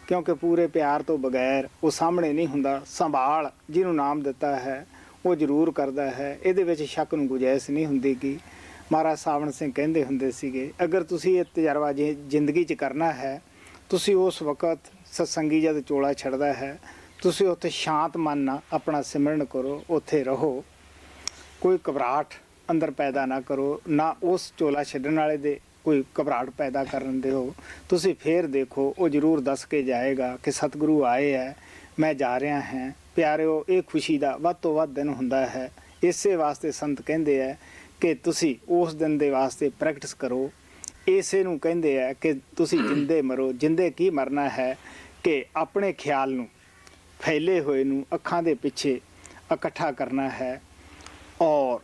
ਕਿਉਂਕਿ ਪੂਰੇ ਪਿਆਰ ਤੋਂ ਬਗੈਰ ਉਹ ਸਾਹਮਣੇ ਨਹੀਂ ਹੁੰਦਾ। ਸੰਭਾਲ ਜਿਹਨੂੰ ਨਾਮ ਦਿੱਤਾ ਹੈ ਉਹ ਜ਼ਰੂਰ ਕਰਦਾ ਹੈ, ਇਹਦੇ ਵਿੱਚ ਸ਼ੱਕ ਨੂੰ ਗੁੰਜਾਇਸ਼ ਨਹੀਂ ਹੁੰਦੀ ਕਿ ਮਹਾਰਾਜ ਸਾਵਣ ਸਿੰਘ ਕਹਿੰਦੇ ਹੁੰਦੇ ਸੀਗੇ, ਅਗਰ ਤੁਸੀਂ ਇਹ ਤਜਰਬਾ ਜ਼ਿੰਦਗੀ 'ਚ ਕਰਨਾ ਹੈ, ਤੁਸੀਂ ਉਸ ਵਕਤ ਸਤਸੰਗੀ ਜਦ ਚੋਲਾ ਛੱਡਦਾ ਹੈ, ਤੁਸੀਂ ਉੱਥੇ ਸ਼ਾਂਤ ਮਨ ਨਾਲ ਆਪਣਾ ਸਿਮਰਨ ਕਰੋ, ਉੱਥੇ ਰਹੋ, ਕੋਈ ਘਬਰਾਹਟ ਅੰਦਰ ਪੈਦਾ ਨਾ ਕਰੋ, ਨਾ ਉਸ ਚੋਲਾ ਛੱਡਣ ਵਾਲੇ ਦੇ ਕੋਈ ਘਬਰਾਹਟ ਪੈਦਾ ਕਰਨ ਦਿਓ। ਤੁਸੀਂ ਫੇਰ ਦੇਖੋ, ਉਹ ਜ਼ਰੂਰ ਦੱਸ ਕੇ ਜਾਏਗਾ ਕਿ ਸਤਿਗੁਰੂ ਆਏ ਹੈ, ਮੈਂ ਜਾ ਰਿਹਾ ਹਾਂ। ਪਿਆਰਿਓ, ਇਹ ਖੁਸ਼ੀ ਦਾ ਵੱਧ ਤੋਂ ਵੱਧ ਦਿਨ ਹੁੰਦਾ ਹੈ। ਇਸੇ ਵਾਸਤੇ ਸੰਤ ਕਹਿੰਦੇ ਹੈ ਕਿ ਤੁਸੀਂ ਉਸ ਦਿਨ ਦੇ ਵਾਸਤੇ ਪ੍ਰੈਕਟਿਸ ਕਰੋ। ਇਸੇ ਨੂੰ ਕਹਿੰਦੇ ਹੈ ਕਿ ਤੁਸੀਂ ਜਿੰਦੇ ਮਰੋ। ਜਿੰਦੇ ਕੀ ਮਰਨਾ ਹੈ ਕਿ ਆਪਣੇ ਖਿਆਲ ਨੂੰ ਫੈਲੇ ਹੋਏ ਨੂੰ ਅੱਖਾਂ ਦੇ ਪਿੱਛੇ ਇਕੱਠਾ ਕਰਨਾ ਹੈ ਔਰ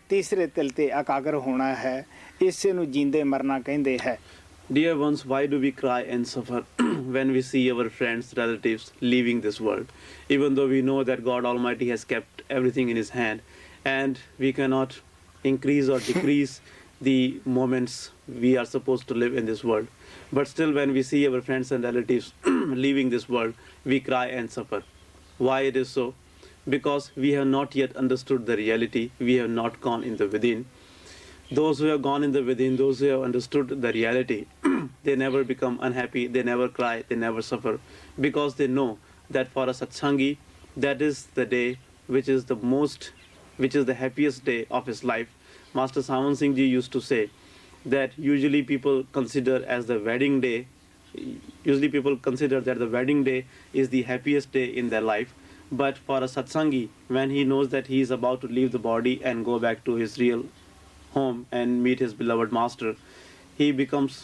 ਤੀਸਰੇ ਤਿਲ ਤੇ ਇਕਾਗਰ ਹੋਣਾ ਹੈ। ਇਸੇ ਨੂੰ ਜਿੰਦੇ ਮਰਨਾ ਕਹਿੰਦੇ ਹੈ। Dear ones, why do we cry and suffer when we see our friends, relatives leaving this world? Even though we know that God Almighty has kept everything in His hand and we cannot increase or decrease the moments we are supposed to live in this world. But still, when we see our friends and relatives leaving this world, we cry and suffer. Why it is so? Because we have not yet understood the reality. We have not gone in the within. Those who have gone in the within, those who have understood the reality, they never become unhappy, they never cry, they never suffer, because they know that for a satsangi, that is the day which is the happiest day of his life. Master Savan Singh Ji used to say that usually people consider as the wedding day, usually people consider that the wedding day is the happiest day in their life. But for a satsangi, when he knows that he is about to leave the body and go back to his real home and meet his beloved master, he becomes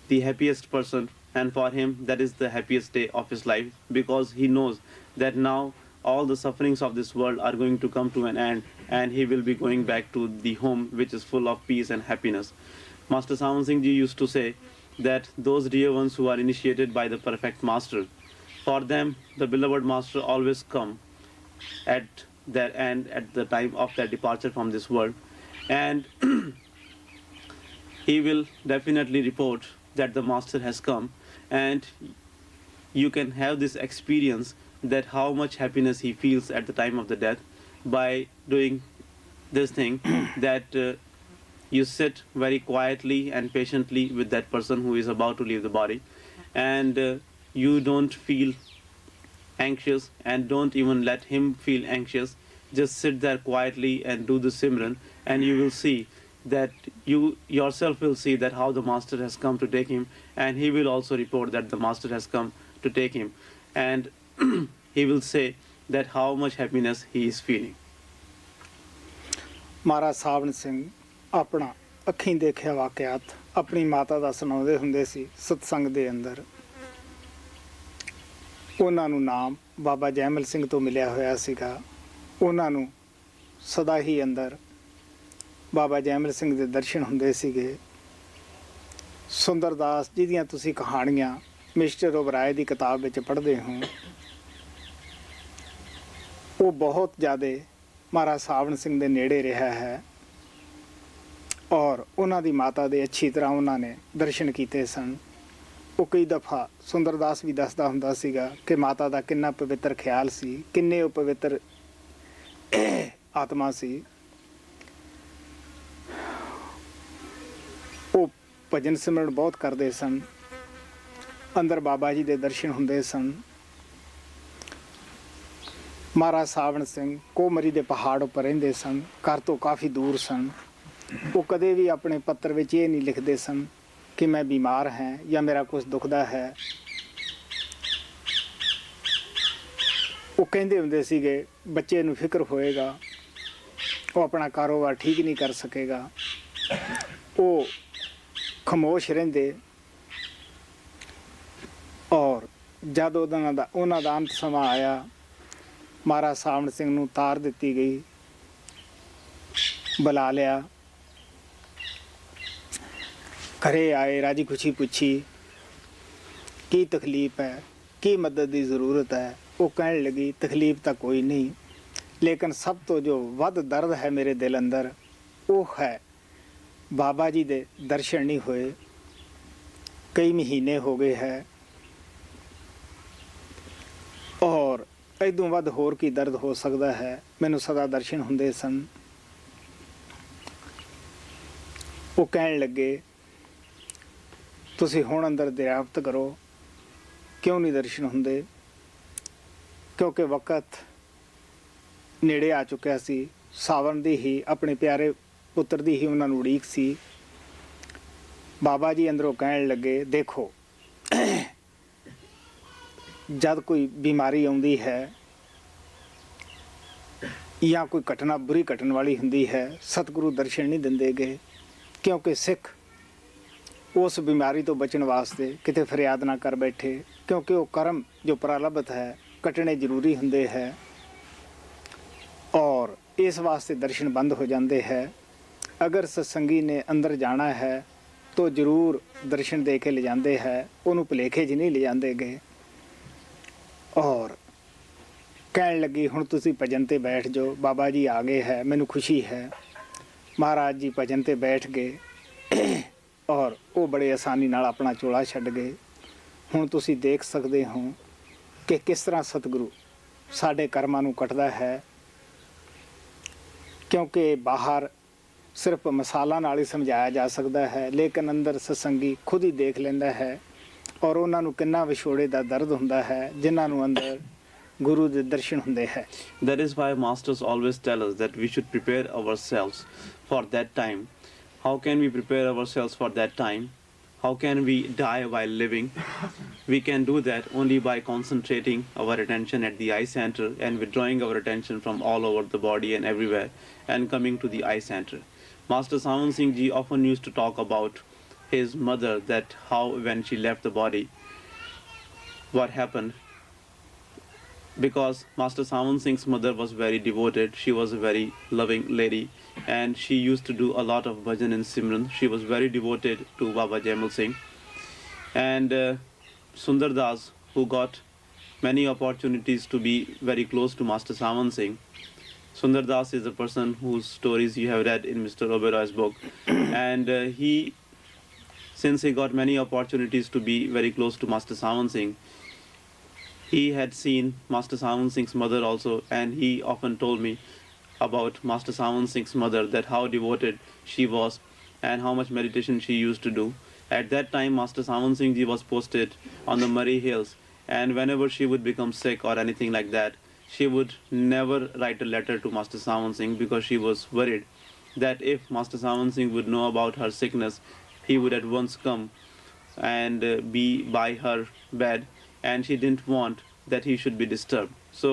the happiest person, and for him that is the happiest day of his life, because he knows that now all the sufferings of this world are going to come to an end and he will be going back to the home which is full of peace and happiness. Master Savan Singh Ji used to say that those dear ones who are initiated by the perfect master, for them the beloved master always come at their end, at the time of their departure from this world, and he will definitely report that the master has come, and you can have this experience that how much happiness he feels at the time of the death by doing this thing that you sit very quietly and patiently with that person who is about to leave the body, and you don't feel anxious and don't even let him feel anxious. Just sit there quietly and do the Simran, and you will see that you yourself will see that how the master has come to take him, and he will also report that the master has come to take him, and he will say that how much happiness he is feeling. ਮਹਾਰਾਜ ਸਾਵਣ ਸਿੰਘ ਆਪਣਾ ਅੱਖੀਂ ਦੇਖਿਆ ਵਾਕਿਆਤ ਆਪਣੀ ਮਾਤਾ ਦਾ ਸੁਣਾਉਂਦੇ ਹੁੰਦੇ ਸੀ ਸਤਸੰਗ ਦੇ ਅੰਦਰ। ਉਹਨਾਂ ਨੂੰ ਨਾਮ ਬਾਬਾ ਜੈਮਲ ਸਿੰਘ ਤੋਂ ਮਿਲਿਆ ਹੋਇਆ ਸੀਗਾ। ਉਹਨਾਂ ਨੂੰ ਸਦਾ ਹੀ ਅੰਦਰ ਬਾਬਾ ਜੈਮਲ ਸਿੰਘ ਦੇ ਦਰਸ਼ਨ ਹੁੰਦੇ ਸੀਗੇ। ਸੁੰਦਰਦਾਸ ਜਿਹਦੀਆਂ ਤੁਸੀਂ ਕਹਾਣੀਆਂ ਮਿਸਟਰ ਓਬਰਾਏ ਦੀ ਕਿਤਾਬ ਵਿੱਚ ਪੜ੍ਹਦੇ ਹੋ, ਉਹ ਬਹੁਤ ਜ਼ਿਆਦਾ ਮਹਾਰਾਜ ਸਾਵਣ ਸਿੰਘ ਦੇ ਨੇੜੇ ਰਿਹਾ ਹੈ ਔਰ ਉਹਨਾਂ ਦੀ ਮਾਤਾ ਦੇ ਅੱਛੀ ਤਰ੍ਹਾਂ ਉਹਨਾਂ ਨੇ ਦਰਸ਼ਨ ਕੀਤੇ ਸਨ। ਉਹ ਕਈ ਦਫਾ ਸੁੰਦਰਦਾਸ ਵੀ ਦੱਸਦਾ ਹੁੰਦਾ ਸੀਗਾ ਕਿ ਮਾਤਾ ਦਾ ਕਿੰਨਾ ਪਵਿੱਤਰ ਖਿਆਲ ਸੀ, ਕਿੰਨੇ ਉਹ ਪਵਿੱਤਰ ਆਤਮਾ ਸੀ। ਉਹ ਭਜਨ ਸਿਮਰਨ ਬਹੁਤ ਕਰਦੇ ਸਨ, ਅੰਦਰ ਬਾਬਾ ਜੀ ਦੇ ਦਰਸ਼ਨ ਹੁੰਦੇ ਸਨ। ਮਹਾਰਾਜ ਸਾਵਣ ਸਿੰਘ ਕੋਮਰੀ ਦੇ ਪਹਾੜ ਉੱਪਰ ਰਹਿੰਦੇ ਸਨ, ਘਰ ਤੋਂ ਕਾਫੀ ਦੂਰ ਸਨ। ਉਹ ਕਦੇ ਵੀ ਆਪਣੇ ਪੱਤਰ ਵਿੱਚ ਇਹ ਨਹੀਂ ਲਿਖਦੇ ਸਨ ਕਿ ਮੈਂ ਬਿਮਾਰ ਹਾਂ ਜਾਂ ਮੇਰਾ ਕੁਝ ਦੁਖਦਾ ਹੈ। ਉਹ ਕਹਿੰਦੇ ਹੁੰਦੇ ਸੀਗੇ ਬੱਚੇ ਨੂੰ ਫਿਕਰ ਹੋਏਗਾ, ਉਹ ਆਪਣਾ ਕਾਰੋਬਾਰ ਠੀਕ ਨਹੀਂ ਕਰ ਸਕੇਗਾ। ਉਹ ਖਾਮੋਸ਼ ਰਹਿੰਦੇ ਔਰ ਜਦ ਉਹਨਾਂ ਦਾ ਅੰਤ ਸਮਾਂ ਆਇਆ, ਮਹਾਰਾਜ ਸਾਵਣ ਸਿੰਘ ਨੂੰ ਤਾਰ ਦਿੱਤੀ ਗਈ, ਬੁਲਾ ਲਿਆ, ਘਰੇ ਆਏ, ਰਾਜੀ ਖੁਸ਼ੀ ਪੁੱਛੀ ਕੀ ਤਕਲੀਫ ਹੈ, ਕੀ ਮਦਦ ਦੀ ਜ਼ਰੂਰਤ ਹੈ। ਉਹ ਕਹਿਣ ਲੱਗੀ ਤਕਲੀਫ ਤਾਂ ਕੋਈ ਨਹੀਂ, ਲੇਕਿਨ ਸਭ ਤੋਂ ਜੋ ਵੱਧ ਦਰਦ ਹੈ ਮੇਰੇ ਦਿਲ ਅੰਦਰ ਉਹ ਹੈ ਬਾਬਾ ਜੀ ਦੇ ਦਰਸ਼ਨ ਨਹੀਂ ਹੋਏ, ਕਈ ਮਹੀਨੇ ਹੋ ਗਏ ਹੈ ਔਰ ਇਦੋਂ ਵੱਧ ਹੋਰ ਕੀ ਦਰਦ ਹੋ ਸਕਦਾ ਹੈ। ਮੈਨੂੰ ਸਦਾ ਦਰਸ਼ਨ ਹੁੰਦੇ ਸਨ। ਉਹ ਕਹਿਣ ਲੱਗੇ ਤੁਸੀਂ ਹੁਣ ਅੰਦਰ ਦਰਿਆਫਤ ਕਰੋ, ਕਿਉਂ ਨਹੀਂ ਦਰਸ਼ਨ ਹੁੰਦੇ? ਕਿਉਂਕਿ ਵਕਤ ਨੇੜੇ ਆ ਚੁੱਕਿਆ ਸੀ। ਸਾਵਣ ਦੀ ਹੀ, ਆਪਣੇ ਪਿਆਰੇ ਪੁੱਤਰ ਦੀ ਹੀ ਉਹਨਾਂ ਨੂੰ ਉਡੀਕ ਸੀ। ਬਾਬਾ ਜੀ ਅੰਦਰੋਂ ਕਹਿਣ ਲੱਗੇ, ਦੇਖੋ ਜਦ ਕੋਈ ਬਿਮਾਰੀ ਆਉਂਦੀ ਹੈ ਜਾਂ ਕੋਈ ਘਟਨਾ ਬੁਰੀ ਘਟਣ ਵਾਲੀ ਹੁੰਦੀ ਹੈ, ਸਤਿਗੁਰੂ ਦਰਸ਼ਨ ਨਹੀਂ ਦਿੰਦੇ ਗੇ, ਕਿਉਂਕਿ ਸਿੱਖ ਉਸ ਬਿਮਾਰੀ ਤੋਂ ਬਚਣ ਵਾਸਤੇ ਕਿਤੇ ਫਰਿਆਦ ਨਾ ਕਰ ਬੈਠੇ, ਕਿਉਂਕਿ ਉਹ ਕਰਮ ਜੋ ਪ੍ਰਲਬਧ ਹੈ ਕੱਟਣੇ ਜ਼ਰੂਰੀ ਹੁੰਦੇ ਹੈ ਔਰ ਇਸ ਵਾਸਤੇ ਦਰਸ਼ਨ ਬੰਦ ਹੋ ਜਾਂਦੇ ਹੈ। ਅਗਰ ਸਤਸੰਗੀ ਨੇ ਅੰਦਰ ਜਾਣਾ ਹੈ ਤਾਂ ਜ਼ਰੂਰ ਦਰਸ਼ਨ ਦੇ ਕੇ ਲੈ ਜਾਂਦੇ ਹੈ, ਉਹਨੂੰ ਭੁਲੇਖੇ 'ਚ ਨਹੀਂ ਲੈ ਜਾਂਦੇ ਗਏ। ਔਰ ਕਹਿਣ ਲੱਗੀ ਹੁਣ ਤੁਸੀਂ ਭਜਨ ਤੇ ਬੈਠ ਜਾਓ, ਬਾਬਾ ਜੀ ਆ ਗਏ ਹੈ, ਮੈਨੂੰ ਖੁਸ਼ੀ ਹੈ। ਮਹਾਰਾਜ ਜੀ ਭਜਨ ਤੇ ਬੈਠ ਗਏ ਔਰ ਉਹ ਬੜੇ ਆਸਾਨੀ ਨਾਲ ਆਪਣਾ ਚੋਲਾ ਛੱਡ ਗਏ। ਹੁਣ ਤੁਸੀਂ ਦੇਖ ਸਕਦੇ ਹੋ ਕਿ ਕਿਸ ਤਰ੍ਹਾਂ ਸਤਿਗੁਰੂ ਸਾਡੇ ਕਰਮਾਂ ਨੂੰ ਕੱਟਦਾ ਹੈ, ਕਿਉਂਕਿ ਬਾਹਰ ਸਿਰਫ ਮਿਸਾਲਾਂ ਨਾਲ ਹੀ ਸਮਝਾਇਆ ਜਾ ਸਕਦਾ ਹੈ, ਲੇਕਿਨ ਅੰਦਰ ਸਤਸੰਗੀ ਖੁਦ ਹੀ ਦੇਖ ਲੈਂਦਾ ਹੈ ਔਰ ਉਹਨਾਂ ਨੂੰ ਕਿੰਨਾ ਵਿਛੋੜੇ ਦਾ ਦਰਦ ਹੁੰਦਾ ਹੈ ਜਿਨ੍ਹਾਂ ਨੂੰ ਅੰਦਰ ਗੁਰੂ ਦੇ ਦਰਸ਼ਨ ਹੁੰਦੇ ਹੈ। That is why masters always tell us that we should prepare ourselves for that time. How can we prepare ourselves for that time? How can we die while living? We can do that only by concentrating our attention at the eye center and withdrawing our attention from all over the body and everywhere and coming to the eye center. Master Sant Singh Ji often used to talk about his mother, that how when she left the body, what happened. Because Master Sant Singh's mother was very devoted, she was a very loving lady and she used to do a lot of bhajan and simran. She was very devoted to Baba Jaimal Singh. And Sundar Das, who got many opportunities to be very close to Master Sant Singh. Sundar Das is a person whose stories you have read in Mr. Oberoy's book. And since he got many opportunities to be very close to Master Sant Singh, he had seen Master Sant Singh's mother also, and he often told me about Master Sant Singh's mother, that how devoted she was and how much meditation she used to do. At that time, Master Sant Singh Ji was posted on the Murray Hills, and whenever she would become sick or anything like that, she would never write a letter to Master Sant Singh, because she was worried that if Master Sant Singh would know about her sickness, he would at once come and be by her bed, and she didn't want that he should be disturbed. So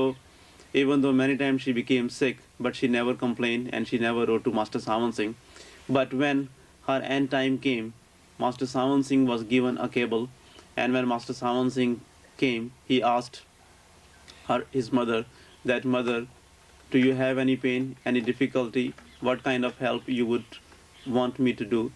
even though many times she became sick, but she never complained and she never wrote to Master Sant Singh. But when her end time came, Master Sant Singh was given a cable, and when Master Sant Singh came, he asked his mother, that mother, do you have any pain, any difficulty, what kind of help you would want me to do?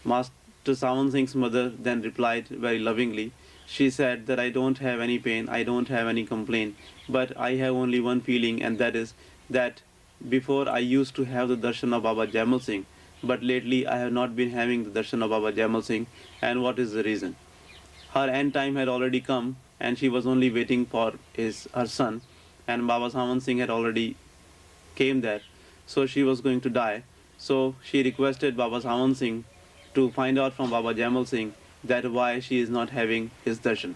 Master Sant Singh's mother then replied very lovingly. She said that I don't have any pain, I don't have any complaint, but I have only one feeling, and that is that before I used to have the darshan of Baba Jaimal Singh, but lately I have not been having the darshan of Baba Jaimal Singh, and what is the reason? Her end time had already come, and she was only waiting for her son, and Baba Sant Singh had already came there, so she was going to die. So she requested Baba Sant Singh to find out from Baba Jaimal Singh that why she is not having his darshan.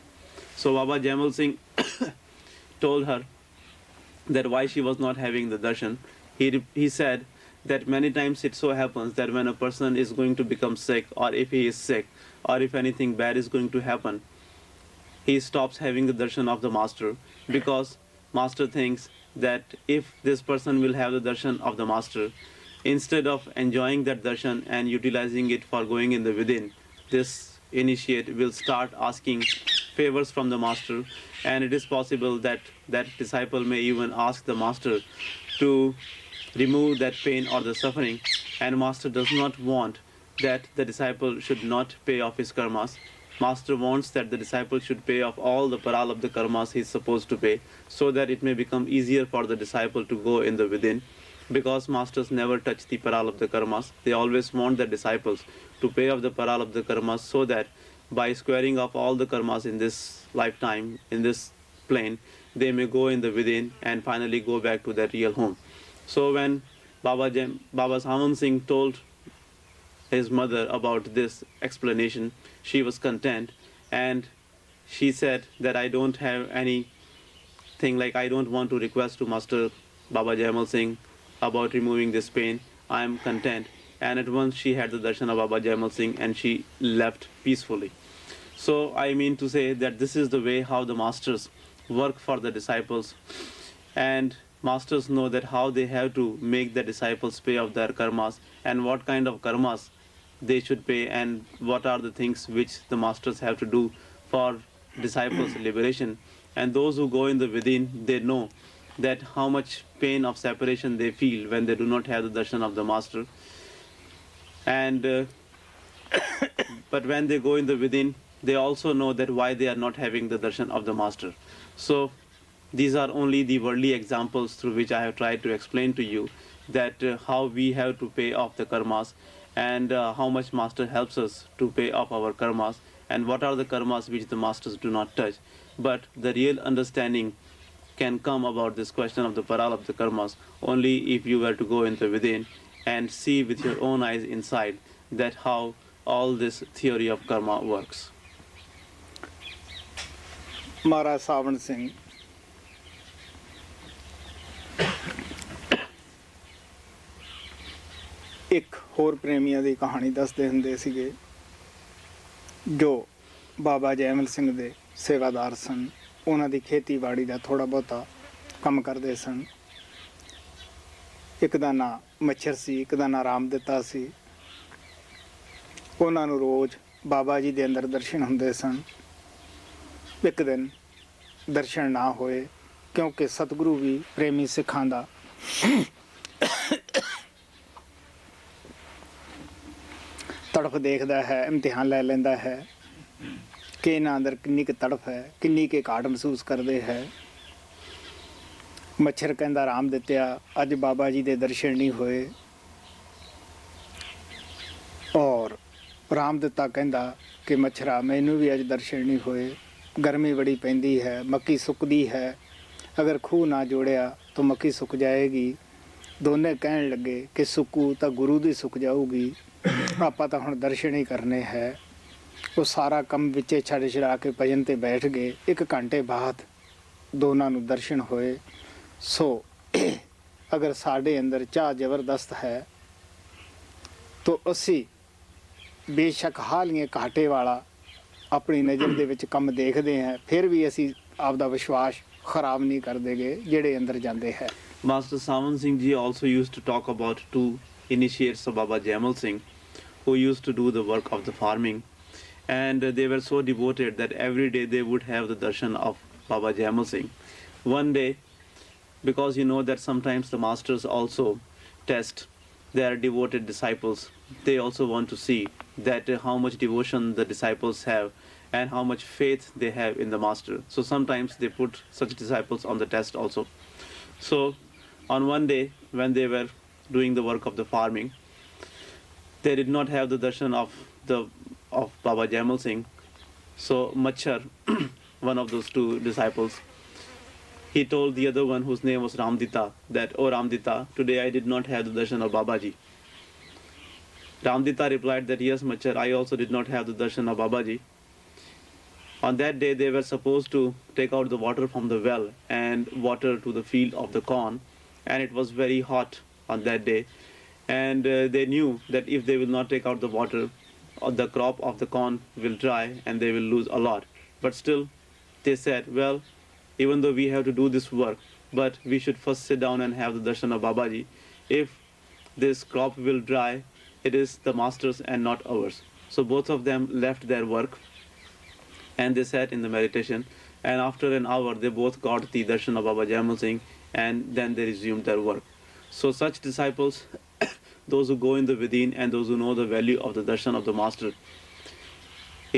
So Baba Jaimal Singh told her that why she was not having the darshan. He said that many times it so happens that when a person is going to become sick, or if he is sick, or if anything bad is going to happen, he stops having the darshan of the master, because master thinks that if this person will have the darshan of the master, instead of enjoying that darshan and utilizing it for going in the within, this initiate will start asking favors from the master, and it is possible that that disciple may even ask the master to remove that pain or the suffering, and master does not want that the disciple should not pay off his karmas. Master wants that the disciple should pay off all the Pralabdha karmas he is supposed to pay, so that it may become easier for the disciple to go in the within, because masters never touch the Pralabdha karmas. They always want the disciples to pay off the Pralabdha karmas, so that by squaring off all the karmas in this lifetime, in this plane, they may go in the within and finally go back to their real home. So when Baba Sant Singh told his mother about this explanation, she was content, and she said that I don't have anything, like I don't want to request to Master Baba Jaimal Singh about removing this pain. I am content. And at once she had the darshan of Baba Jaimal Singh and she left peacefully. So I mean to say that this is the way how the masters work for the disciples, and masters know that how they have to make the disciples pay off their karmas and what kind of karmas they should pay, and what are the things which the masters have to do for disciples' liberation. And those who go in the within, they know that how much pain of separation they feel when they do not have the darshan of the master. And but when they go in the within, they also know that why they are not having the darshan of the master. So these are only the worldly examples through which I have tried to explain to you that how we have to pay off the karmas, and how much master helps us to pay off our karmas, and what are the karmas which the masters do not touch. But the real understanding can come about this question of the Pralabdha karmas only if you were to go into within and see with your own eyes inside that how all this theory of karma works. Maharaj Savan Singh ਇੱਕ ਹੋਰ ਪ੍ਰੇਮੀਆਂ ਦੀ ਕਹਾਣੀ ਦੱਸਦੇ ਹੁੰਦੇ ਸੀਗੇ ਜੋ ਬਾਬਾ ਜੈਮਲ ਸਿੰਘ ਦੇ ਸੇਵਾਦਾਰ ਸਨ। ਉਹਨਾਂ ਦੀ ਖੇਤੀਬਾੜੀ ਦਾ ਥੋੜ੍ਹਾ ਬਹੁਤਾ ਕੰਮ ਕਰਦੇ ਸਨ। ਇੱਕ ਦਾ ਨਾਂ ਮੱਛਰ ਸੀ, ਇੱਕ ਦਾ ਨਾਂ ਰਾਮ ਦਿੱਤਾ ਸੀ। ਉਹਨਾਂ ਨੂੰ ਰੋਜ਼ ਬਾਬਾ ਜੀ ਦੇ ਅੰਦਰ ਦਰਸ਼ਨ ਹੁੰਦੇ ਸਨ। ਇੱਕ ਦਿਨ ਦਰਸ਼ਨ ਨਾ ਹੋਏ ਕਿਉਂਕਿ ਸਤਿਗੁਰੂ ਵੀ ਪ੍ਰੇਮੀ ਸਿੱਖਾਂ ਦਾ ਤੜਫ ਦੇਖਦਾ ਹੈ, ਇਮਤਿਹਾਨ ਲੈ ਲੈਂਦਾ ਹੈ ਕਿ ਇਹਨਾਂ ਅੰਦਰ ਕਿੰਨੀ ਕੁ ਤੜਫ ਹੈ, ਕਿੰਨੀ ਕੁ ਘਾਟ ਮਹਿਸੂਸ ਕਰਦੇ ਹੈ। ਮੱਛਰ ਕਹਿੰਦਾ ਰਾਮ ਦਿੱਤਿਆ ਅੱਜ ਬਾਬਾ ਜੀ ਦੇ ਦਰਸ਼ਨ ਨਹੀਂ ਹੋਏ, ਔਰ ਰਾਮ ਦਿੱਤਾ ਕਹਿੰਦਾ ਕਿ ਮੱਛਰਾ ਮੈਨੂੰ ਵੀ ਅੱਜ ਦਰਸ਼ਨ ਨਹੀਂ ਹੋਏ, ਗਰਮੀ ਬੜੀ ਪੈਂਦੀ ਹੈ, ਮੱਕੀ ਸੁੱਕਦੀ ਹੈ, ਅਗਰ ਖੂਹ ਨਾ ਜੋੜਿਆ ਤਾਂ ਮੱਕੀ ਸੁੱਕ ਜਾਏਗੀ। ਦੋਨੇ ਕਹਿਣ ਲੱਗੇ ਕਿ ਸੁੱਕੂ ਤਾਂ ਗੁਰੂ ਦੀ ਸੁੱਕ ਜਾਊਗੀ, ਆਪਾਂ ਤਾਂ ਹੁਣ ਦਰਸ਼ਨ ਹੀ ਕਰਨੇ ਹੈ। ਉਹ ਸਾਰਾ ਕੰਮ ਵਿੱਚੇ ਛੱਡ ਛੜਾ ਕੇ ਭਜਨ 'ਤੇ ਬੈਠ ਗਏ। 1 ਘੰਟੇ ਬਾਅਦ ਦੋਨਾਂ ਨੂੰ ਦਰਸ਼ਨ ਹੋਏ। ਸੋ ਅਗਰ ਸਾਡੇ ਅੰਦਰ ਚਾਹ ਜ਼ਬਰਦਸਤ ਹੈ ਤਾਂ ਅਸੀਂ ਬੇਸ਼ੱਕ ਹਾਲੀਏ ਘਾਟੇ ਵਾਲਾ ਆਪਣੀ ਨਜ਼ਰ ਦੇ ਵਿੱਚ ਕੰਮ ਦੇਖਦੇ ਹਾਂ, ਫਿਰ ਵੀ ਅਸੀਂ ਆਪਦਾ ਵਿਸ਼ਵਾਸ ਖਰਾਬ ਨਹੀਂ ਕਰਦੇਗੇ ਜਿਹੜੇ ਅੰਦਰ ਜਾਂਦੇ ਹੈ। Master Savan Singh ji also used to talk about 2 initiates of Baba Jaimal Singh who used to do the work of the farming, and they were so devoted that every day they would have the darshan of Baba Jaimal Singh. One day, because you know that sometimes the masters also test their devoted disciples, they also want to see that how much devotion the disciples have and how much faith they have in the master. So sometimes they put such disciples on the test also. So on one day when they were doing the work of the farming, they did not have the darshan of Baba Jaimal Singh. So Machar, one of those 2 disciples, he told the other one whose name was Ramdita that, "Oh Ramdita, today I did not have the darshan of Babaji." Ramdita replied that, "Yes Machar, I also did not have the darshan of Babaji." On that day they were supposed to take out the water from the well and water to the field of the corn, and it was very hot on that day, and they knew that if they will not take out the water, the crop of the corn will dry and they will lose a lot. But still they said, well, even though we have to do this work, but we should first sit down and have the darshan of Babaji. If this crop will dry, it is the master's and not ours. So both of them left their work and they sat in the meditation, and after an hour they both got the darshan of Baba Jaimal Singh, and then they resumed their work. So such disciples, those who go in the within and those who know the value of the darshan of the master,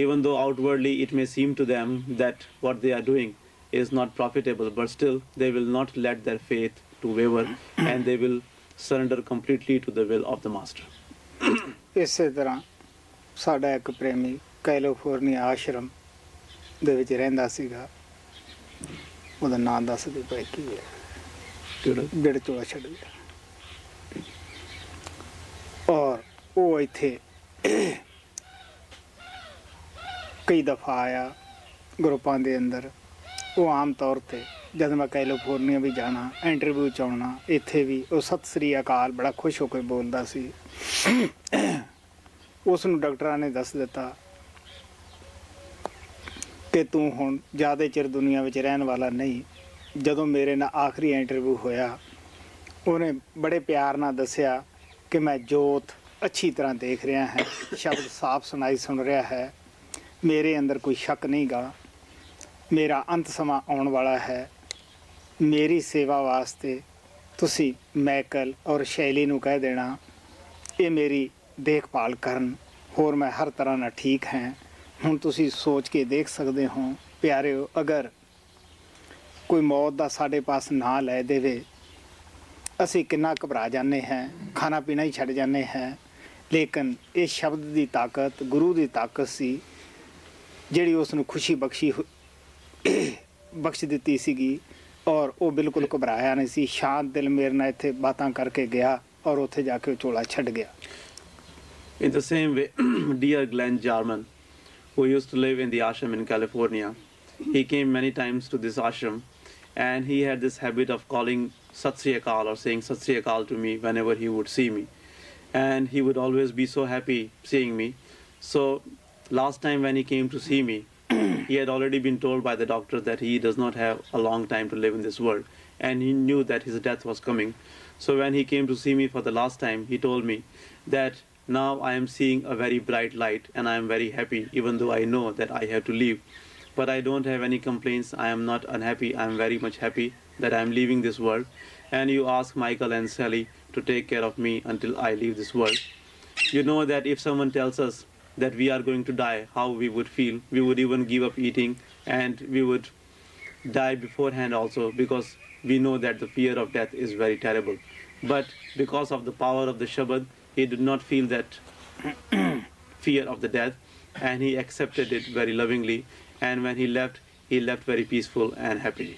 even though outwardly it may seem to them that what they are doing is not profitable, but still they will not let their faith to waver and they will surrender completely to the will of the master. ਇਸੇ ਤਰ੍ਹਾਂ ਸਾਡਾ ਇੱਕ ਪ੍ਰੇਮੀ California ਆਸ਼ਰਮ ਦੇ ਵਿੱਚ ਰਹਿੰਦਾ ਸੀਗਾ। ਉਹਦਾ ਨਾਂ ਦੱਸਦੇ ਪਏ ਕੀ ਹੈ, ਬਿੜ ਚੋਲਾ ਛੱਡ ਗਿਆ। ਔਰ ਉਹ ਇੱਥੇ ਕਈ ਦਫਾ ਆਇਆ ਗਰੁੱਪਾਂ ਦੇ ਅੰਦਰ। ਉਹ ਆਮ ਤੌਰ ਤੇ ਜਦ ਮੈਂ ਕੈਲੀਫੋਰਨੀਆ ਵੀ ਜਾਣਾ, ਇੰਟਰਵਿਊ 'ਚ ਆਉਣਾ, ਇੱਥੇ ਵੀ ਉਹ ਸਤਿ ਸ੍ਰੀ ਅਕਾਲ ਬੜਾ ਖੁਸ਼ ਹੋ ਕੇ ਬੋਲਦਾ ਸੀ। ਉਸ ਨੂੰ ਡਾਕਟਰਾਂ ਨੇ ਦੱਸ ਦਿੱਤਾ ਕਿ ਤੂੰ ਹੁਣ ਜ਼ਿਆਦਾ ਚਿਰ ਦੁਨੀਆ ਵਿੱਚ ਰਹਿਣ ਵਾਲਾ ਨਹੀਂ। ਜਦੋਂ ਮੇਰੇ ਨਾਲ ਆਖਰੀ ਇੰਟਰਵਿਊ ਹੋਇਆ, ਉਹਨੇ ਬੜੇ ਪਿਆਰ ਨਾਲ ਦੱਸਿਆ ਕਿ ਮੈਂ ਜੋਤ ਅੱਛੀ ਤਰ੍ਹਾਂ ਦੇਖ ਰਿਹਾ ਹੈ, ਸ਼ਬਦ ਸਾਫ਼ ਸੁਣਾਈ ਸੁਣ ਰਿਹਾ ਹੈ, ਮੇਰੇ ਅੰਦਰ ਕੋਈ ਸ਼ੱਕ ਨਹੀਂ ਗਾ, ਮੇਰਾ ਅੰਤ ਸਮਾਂ ਆਉਣ ਵਾਲਾ ਹੈ। ਮੇਰੀ ਸੇਵਾ ਵਾਸਤੇ ਤੁਸੀਂ ਮੈਕਲ ਔਰ ਸ਼ੈਲੀ ਨੂੰ ਕਹਿ ਦੇਣਾ ਇਹ ਮੇਰੀ ਦੇਖਭਾਲ ਕਰਨ, ਹੋਰ ਮੈਂ ਹਰ ਤਰ੍ਹਾਂ ਨਾਲ ਠੀਕ ਹਾਂ। ਹੁਣ ਤੁਸੀਂ ਸੋਚ ਕੇ ਦੇਖ ਸਕਦੇ ਹੋ ਪਿਆਰਿਓ, ਅਗਰ ਕੋਈ ਮੌਤ ਦਾ ਸਾਡੇ ਪਾਸ ਨਾਂ ਲੈ ਦੇਵੇ, ਅਸੀਂ ਕਿੰਨਾ ਘਬਰਾ ਜਾਂਦੇ ਹਾਂ, ਖਾਣਾ ਪੀਣਾ ਹੀ ਛੱਡ ਜਾਂਦੇ ਹਾਂ। ਲੇਕਿਨ ਇਹ ਸ਼ਬਦ ਦੀ ਤਾਕਤ, ਗੁਰੂ ਦੀ ਤਾਕਤ ਸੀ ਜਿਹੜੀ ਉਸ ਨੂੰ ਖੁਸ਼ੀ ਬਖਸ਼ ਦਿੱਤੀ ਸੀਗੀ, ਔਰ ਉਹ ਬਿਲਕੁਲ ਘਬਰਾਇਆ ਨਹੀਂ ਸੀ। ਸ਼ਾਂਤ ਦਿਲ ਮੇਰੇ ਨਾਲ ਇੱਥੇ ਬਾਤਾਂ ਕਰਕੇ ਗਿਆ ਔਰ ਉੱਥੇ ਜਾ ਕੇ ਉਹ ਝੋਲਾ ਛੱਡ ਗਿਆ। In the same way, dear Glenn Jarman, who used to live in the ashram in California, he came many times to this ashram, and he had this habit of calling Sat Sri Akal or saying Sat Sri Akal to me whenever he would see me, and he would always be so happy seeing me. So last time when he came to see me, he had already been told by the doctor that he does not have a long time to live in this world, and he knew that his death was coming. So when he came to see me for the last time, he told me that now I am seeing a very bright light and I am very happy, even though I know that I have to leave. But I don't have any complaints. I am not unhappy. I am very much happy that I am leaving this world. And you ask Michael and Sally to take care of me until I leave this world. You know that if someone tells us that we are going to die, how we would feel. We would even give up eating, and we would die beforehand also, because we know that the fear of death is very terrible. But because of the power of the Shabad, he did not feel that fear of the death, and he accepted it very lovingly. And when he left very peaceful and happy.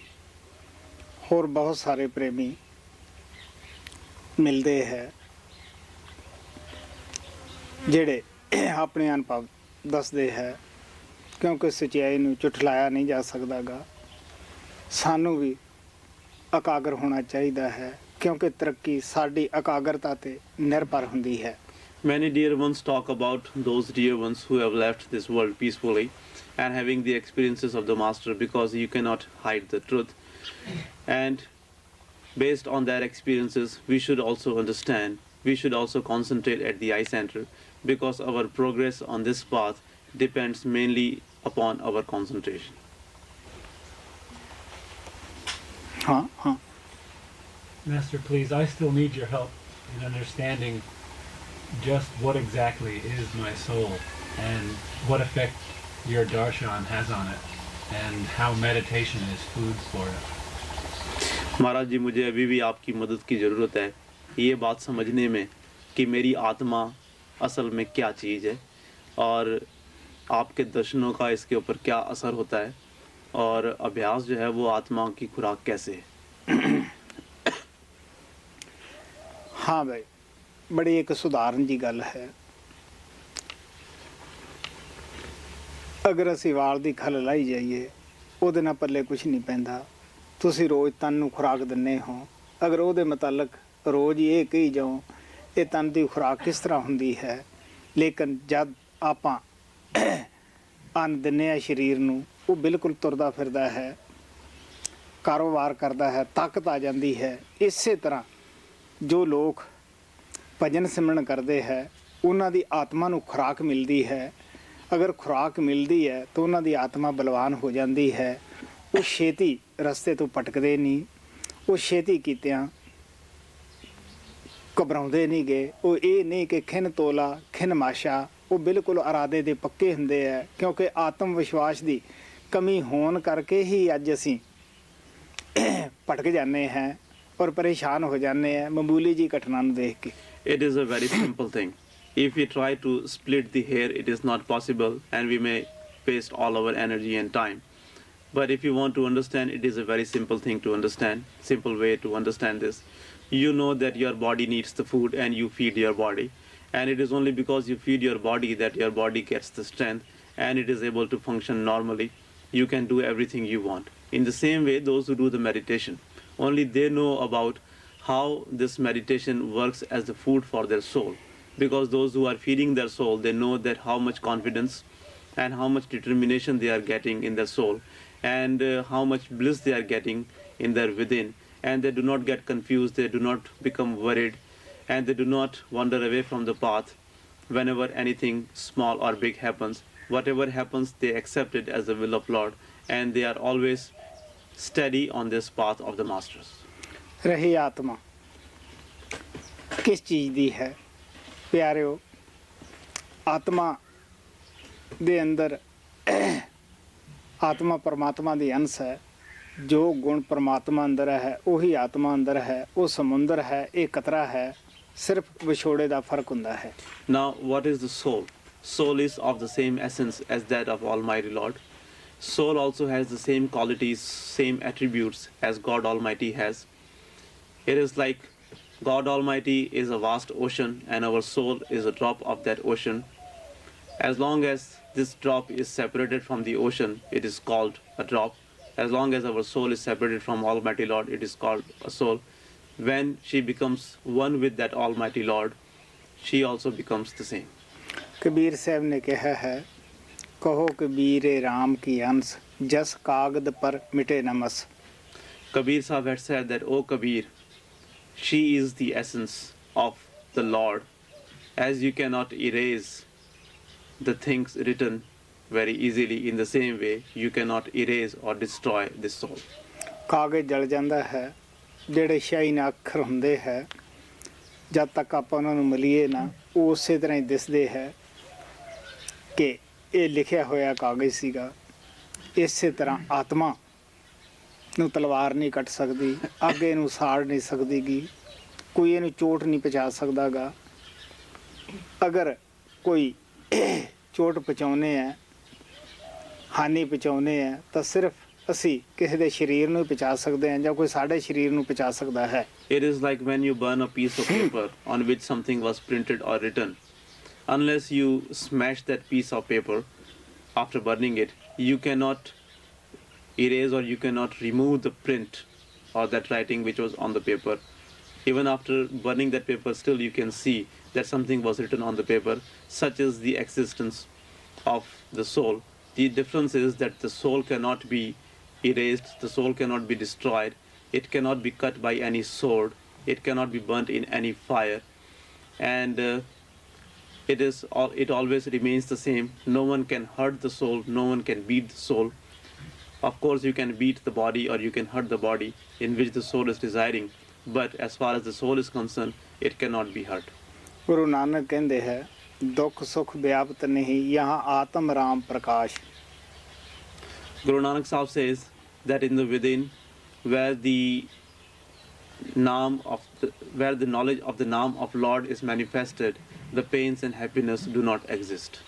ਹੋਰ ਬਹੁਤ ਸਾਰੇ ਪ੍ਰੇਮੀ ਮਿਲਦੇ ਹੈ ਜਿਹੜੇ ਆਪਣੇ ਅਨੁਭਵ ਦੱਸਦੇ ਹੈ, ਕਿਉਂਕਿ ਸੱਚਾਈ ਨੂੰ ਝੁਠਲਾਇਆ ਨਹੀਂ ਜਾ ਸਕਦਾਗਾ। ਸਾਨੂੰ ਵੀ ਇਕਾਗਰ ਹੋਣਾ ਚਾਹੀਦਾ ਹੈ, ਕਿਉਂਕਿ ਤਰੱਕੀ ਸਾਡੀ ਇਕਾਗਰਤਾ ਤੇ ਨਿਰਭਰ ਹੁੰਦੀ ਹੈ। Many dear ones talk about those dear ones who have left this world peacefully and having the experiences of the Master, because you cannot hide the truth. And based on their experiences, we should also understand, we should also concentrate at the eye center, because our progress on this path depends mainly upon our concentration. Master, please, I still need your help in understanding just what exactly is my soul and what effect your darshan has on it and how meditation is food for it. महाराज जी, मुझे अभी भी आपकी मदद की ज़रूरत है ये बात समझने में कि मेरी आत्मा असल में क्या चीज़ है और आपके दर्शनों का इसके ऊपर क्या असर होता है और अभ्यास जो है वो आत्मा की खुराक कैसे है। हाँ भाई, बड़ी एक सुधारण जी गल है। अगर असी वाल की खल लाई जाइए ਉਹਦੇ ਨਾਲ ਪੱਲੇ ਕੁਛ ਨਹੀਂ ਪੈਂਦਾ। ਤੁਸੀਂ ਰੋਜ਼ ਤਨ ਨੂੰ ਖੁਰਾਕ ਦਿੰਦੇ ਹੋ, ਅਗਰ ਉਹਦੇ ਮੁਤਲਕ ਰੋਜ਼ ਹੀ ਇਹ ਕਹੀ ਜਾਓ ਇਹ ਤਨ ਦੀ ਖੁਰਾਕ ਕਿਸ ਤਰ੍ਹਾਂ ਹੁੰਦੀ ਹੈ, ਲੇਕਿਨ ਜਦ ਆਪਾਂ ਅੰਨ ਦਿੰਦੇ ਆ ਸਰੀਰ ਨੂੰ, ਉਹ ਬਿਲਕੁਲ ਤੁਰਦਾ ਫਿਰਦਾ ਹੈ, ਕਾਰੋਬਾਰ ਕਰਦਾ ਹੈ, ਤਾਕਤ ਆ ਜਾਂਦੀ ਹੈ। ਇਸੇ ਤਰ੍ਹਾਂ ਜੋ ਲੋਕ ਭਜਨ ਸਿਮਰਨ ਕਰਦੇ ਹੈ ਉਹਨਾਂ ਦੀ ਆਤਮਾ ਨੂੰ ਖੁਰਾਕ ਮਿਲਦੀ ਹੈ। ਅਗਰ ਖੁਰਾਕ ਮਿਲਦੀ ਹੈ ਤਾਂ ਉਹਨਾਂ ਦੀ ਆਤਮਾ ਬਲਵਾਨ ਹੋ ਜਾਂਦੀ ਹੈ। ਉਹ ਛੇਤੀ ਰਸਤੇ ਤੋਂ ਭਟਕਦੇ ਨਹੀਂ, ਉਹ ਛੇਤੀ ਕੀਤਿਆਂ ਘਬਰਾਉਂਦੇ ਨਹੀਂ ਗਏ। ਉਹ ਇਹ ਨਹੀਂ ਕਿ ਖਿੰਨ ਤੋਲਾ ਖਿੰਨ ਮਾਸ਼ਾ, ਉਹ ਬਿਲਕੁਲ ਇਰਾਦੇ ਦੇ ਪੱਕੇ ਹੁੰਦੇ ਹੈ। ਕਿਉਂਕਿ ਆਤਮ ਵਿਸ਼ਵਾਸ ਦੀ ਕਮੀ ਹੋਣ ਕਰਕੇ ਹੀ ਅੱਜ ਅਸੀਂ ਭਟਕ ਜਾਂਦੇ ਹਾਂ ਔਰ ਪਰੇਸ਼ਾਨ ਹੋ ਜਾਂਦੇ ਹਾਂ ਮਾਮੂਲੀ ਜੀ ਘਟਨਾ ਨੂੰ ਦੇਖ ਕੇ। It is a very simple thing. If we try to split the hair, it is not possible and we may waste all our energy and time. But if you want to understand, it is a very simple thing to understand, simple way to understand this. You know that your body needs the food and you feed your body. And it is only because you feed your body that your body gets the strength and it is able to function normally. You can do everything you want. In the same way, those who do the meditation, only they know about how this meditation works as the food for their soul. Because those who are feeding their soul, they know that how much confidence and how much determination they are getting in their soul, and how much bliss they are getting in their within. And they do not get confused, they do not become worried, and they do not wander away from the path whenever anything small or big happens. Whatever happens, they accept it as the will of Lord, and they are always steady on this path of the masters. रही आत्मा किस चीज़ दी है प्यारिओ आत्मा दे अंदर आत्मा परमात्मा दी अंश है जो गुण परमात्मा अंदर है वही आत्मा अंदर है वो समुंदर है एक कतरा है सिर्फ विछोड़े दा फर्क हुंदा है. Now, what is the soul? Soul is of the same essence as that of Almighty Lord. Soul also has the same qualities, same attributes as God Almighty has. It is like God Almighty is a vast ocean and our soul is a drop of that ocean. As long as this drop is separated from the ocean, it is called a drop. As long as our soul is separated from Almighty Lord, it is called a soul. When she becomes one with that Almighty Lord, she also becomes the same. Kabir साहब ने कहा है कहो कबीर राम की अंश जस कागद पर मिटे नमस. Kabir Sahib had said that, O Kabir, she is the essence of the Lord. As you cannot erase the things written very easily, in the same way, you cannot erase or destroy this soul. ਕਾਗਜ਼ ਜਲ ਜਾਂਦਾ ਹੈ ਜਿਹੜੇ ਸ਼ਾਹੀਨ ਅੱਖਰ ਹੁੰਦੇ ਹੈ ਜਦ ਤੱਕ ਆਪਾਂ ਉਹਨਾਂ ਨੂੰ ਮਿਲੀਏ ਨਾ ਉਹ ਉਸੇ ਤਰ੍ਹਾਂ ਹੀ ਦਿਸਦੇ ਹੈ ਕਿ ਇਹ ਲਿਖਿਆ ਹੋਇਆ ਕਾਗਜ਼ ਸੀਗਾ. ਇਸੇ ਤਰ੍ਹਾਂ ਆਤਮਾ ਨੂੰ ਤਲਵਾਰ ਨਹੀਂ ਕੱਟ ਸਕਦੀ ਅੱਗ ਇਹਨੂੰ ਸਾੜ ਨਹੀਂ ਸਕਦੀਗੀ ਕੋਈ ਇਹਨੂੰ ਚੋਟ ਨਹੀਂ ਪਹੁੰਚਾ ਸਕਦਾਗਾ. ਅਗਰ ਕੋਈ ਚੋਟ ਪਹੁੰਚਾਉਨੇ ਆ ਹਾਨੀ ਪਹੁੰਚਾਉਨੇ ਆ ਤਾਂ ਸਿਰਫ ਅਸੀਂ ਕਿਸੇ ਦੇ ਸਰੀਰ ਨੂੰ ਪਹੁੰਚਾ ਸਕਦੇ ਹਾਂ ਜਾਂ ਕੋਈ ਸਾਡੇ ਸਰੀਰ ਨੂੰ ਪਹੁੰਚਾ ਸਕਦਾ ਹੈ. It is like when you burn a piece of paper on which something was printed or written. Unless you smash that piece of paper after burning it, you cannot erase or you cannot remove the print or that writing which was on the paper. Even after burning that paper, still you can see that something was written on the paper. Such is the existence of the soul. The difference is that the soul cannot be erased, the soul cannot be destroyed, it cannot be cut by any sword, it cannot be burnt in any fire, and it always remains the same. No one can hurt the soul, no one can beat the soul. Of course you can beat the body or you can hurt the body in which the soul is residing, but as far as the soul is concerned, it cannot be hurt. Guru Nanak ਕਹਿੰਦੇ ਹੈ ਦੁੱਖ ਸੁੱਖ ਵਿਆਪਤ ਨਹੀਂ यहाँ आत्म Ram Prakash. Guru Nanak Sahib says that in the within, where the knowledge of the Naam of Lord is manifested, the pains and happiness do not exist.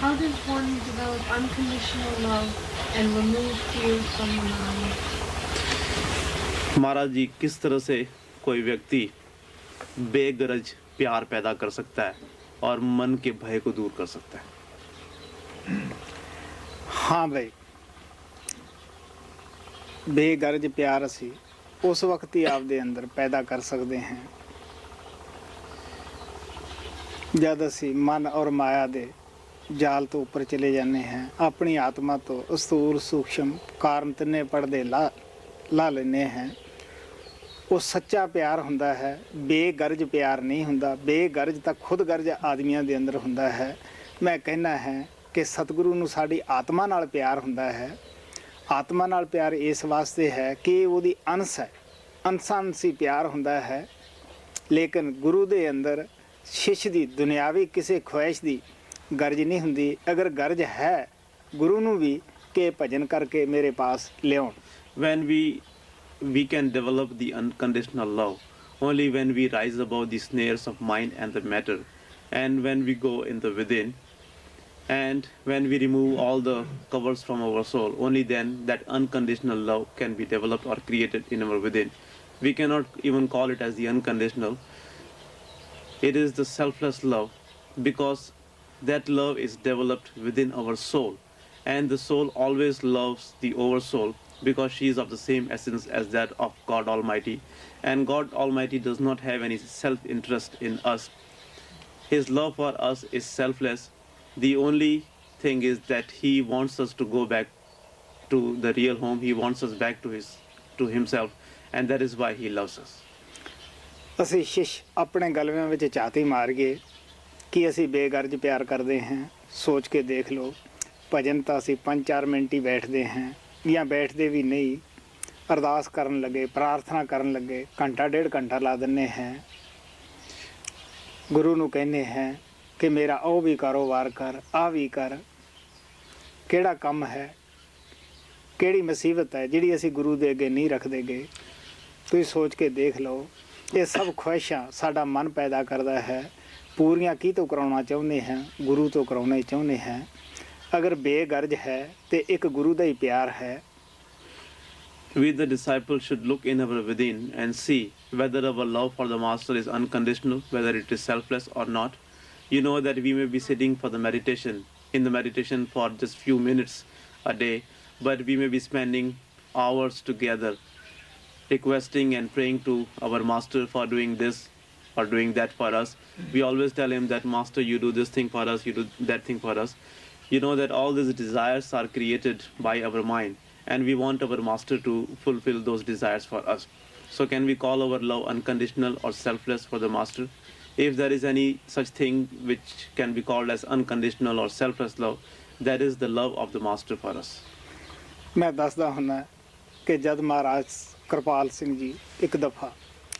How does one develop unconditional love and remove fear from the mind? महाराज जी, किस तरह से कोई व्यक्ति बेगरज प्यार पैदा कर सकता है और मन के भय को दूर कर सकता है? हाँ भाई बेगरज प्यार ਅਸੀਂ ਉਸ ਵਕਤ ਹੀ ਆਪਦੇ ਅੰਦਰ ਪੈਦਾ ਕਰ ਸਕਦੇ ਹਾਂ ਜਦ ਅਸੀਂ ਮਨ ਔਰ ਮਾਇਆ ਦੇ ਜਾਲ ਤੋਂ ਉੱਪਰ ਚਲੇ ਜਾਂਦੇ ਹਾਂ ਆਪਣੀ ਆਤਮਾ ਤੋਂ ਅਸਤੂਲ ਸੂਖਸ਼ਮ ਕਾਰਨ ਤਿੰਨੇ ਪਰਦੇ ਲਾ ਲੈਂਦੇ ਹਾਂ ਉਹ ਸੱਚਾ ਪਿਆਰ ਹੁੰਦਾ ਹੈ ਬੇਗਰਜ ਪਿਆਰ ਨਹੀਂ ਹੁੰਦਾ ਬੇਗਰਜ ਤਾਂ ਖੁਦਗਰਜ ਆਦਮੀਆਂ ਦੇ ਅੰਦਰ ਹੁੰਦਾ ਹੈ ਮੈਂ ਕਹਿਣਾ ਹੈ ਕਿ ਸਤਿਗੁਰੂ ਨੂੰ ਸਾਡੀ ਆਤਮਾ ਨਾਲ ਪਿਆਰ ਹੁੰਦਾ ਹੈ ਆਤਮਾ ਨਾਲ ਪਿਆਰ ਇਸ ਵਾਸਤੇ ਹੈ ਕਿ ਉਹਦੀ ਅੰਸ਼ ਹੈ ਅੰਸਾਂਸੀ ਪਿਆਰ ਹੁੰਦਾ ਹੈ ਲੇਕਿਨ ਗੁਰੂ ਦੇ ਅੰਦਰ ਸ਼ਿਸ਼ ਦੀ ਦੁਨਿਆਵੀ ਕਿਸੇ ਖੁਆਇਸ਼ ਦੀ ਗਰਜ ਨਹੀਂ ਹੁੰਦੀ ਅਗਰ ਗਰਜ ਹੈ ਗੁਰੂ ਨੂੰ ਵੀ ਕਿ ਭਜਨ ਕਰਕੇ ਮੇਰੇ ਪਾਸ ਲਿਆਉਣ. When we can develop the unconditional love only when we rise above the snares of mind and the matter, and when we go in the within, and when we remove all the covers from our soul, only then that unconditional love can be developed or created in our within. We cannot even call it as the unconditional. It is the selfless love, because that love is developed within our soul, and the soul always loves the oversoul because she is of the same essence as that of God Almighty, and God Almighty does not have any self-interest in us. His love for us is selfless. The only thing is that he wants us to go back to the real home. He wants us back to himself, and that is why he loves us. ਅਸੀਂ ਸ਼ਿਸ਼ ਆਪਣੇ ਗਲਵਿਆਂ ਵਿੱਚ ਝਾਤੀ ਮਾਰੀਏ ਕਿ ਅਸੀਂ ਬੇਗਰਜ ਪਿਆਰ ਕਰਦੇ ਹਾਂ। ਸੋਚ ਕੇ ਦੇਖ ਲਓ, ਭਜਨ ਤਾਂ ਅਸੀਂ 5-4 ਮਿੰਟ ਹੀ ਬੈਠਦੇ ਹਾਂ ਜਾਂ ਬੈਠਦੇ ਵੀ ਨਹੀਂ। ਅਰਦਾਸ ਕਰਨ ਲੱਗੇ, ਪ੍ਰਾਰਥਨਾ ਕਰਨ ਲੱਗੇ, ਘੰਟਾ 1.5 ਘੰਟਾ ਲਾ ਦਿੰਦੇ ਹਾਂ। ਗੁਰੂ ਨੂੰ ਕਹਿੰਦੇ ਹਾਂ ਕਿ ਮੇਰਾ ਉਹ ਵੀ ਕਾਰੋਬਾਰ ਕਰ, ਆਹ ਵੀ ਕਰ। ਕਿਹੜਾ ਕੰਮ ਹੈ, ਕਿਹੜੀ ਮੁਸੀਬਤ ਹੈ ਜਿਹੜੀ ਅਸੀਂ ਗੁਰੂ ਦੇ ਅੱਗੇ ਨਹੀਂ ਰੱਖਦੇ ਗਏ? ਤੁਸੀਂ ਸੋਚ ਕੇ ਦੇਖ ਲਓ। ਇਹ ਸਭ ਖੁਆਇਸ਼ਾਂ ਸਾਡਾ ਮਨ ਪੈਦਾ ਕਰਦਾ ਹੈ। ਪੂਰੀਆਂ ਕੀ ਤੋਂ ਕਰਾਉਣਾ ਚਾਹੁੰਦੇ ਹਾਂ? ਗੁਰੂ ਤੋਂ ਕਰਾਉਣਾ ਚਾਹੁੰਦੇ ਹਾਂ। ਅਗਰ ਬੇਗਰਜ ਹੈ ਤੇ ਇੱਕ ਗੁਰੂ ਦਾ ਹੀ ਪਿਆਰ ਹੈ। We the disciples should look in our within and see whether our love for the Master is unconditional, whether it is selfless or not. You know that we may be sitting for the meditation, in the meditation for just few minutes a day, but we may be spending hours together requesting and praying to our Master for doing this or doing that for us. We always tell him that, Master, you do this thing for us, you do that thing for us. You know that all these desires are created by our mind, and we want our Master to fulfill those desires for us. So can we call our love unconditional or selfless for the Master? If there is any such thing which can be called as unconditional or selfless love, that is the love of the Master for us. ਮੈਂ ਦੱਸਦਾ ਹੁੰਦਾ ਕਿ ਜਦ ਮਹਾਰਾਜ ਕਿਰਪਾਲ ਸਿੰਘ ਜੀ ਇੱਕ ਦਫਾ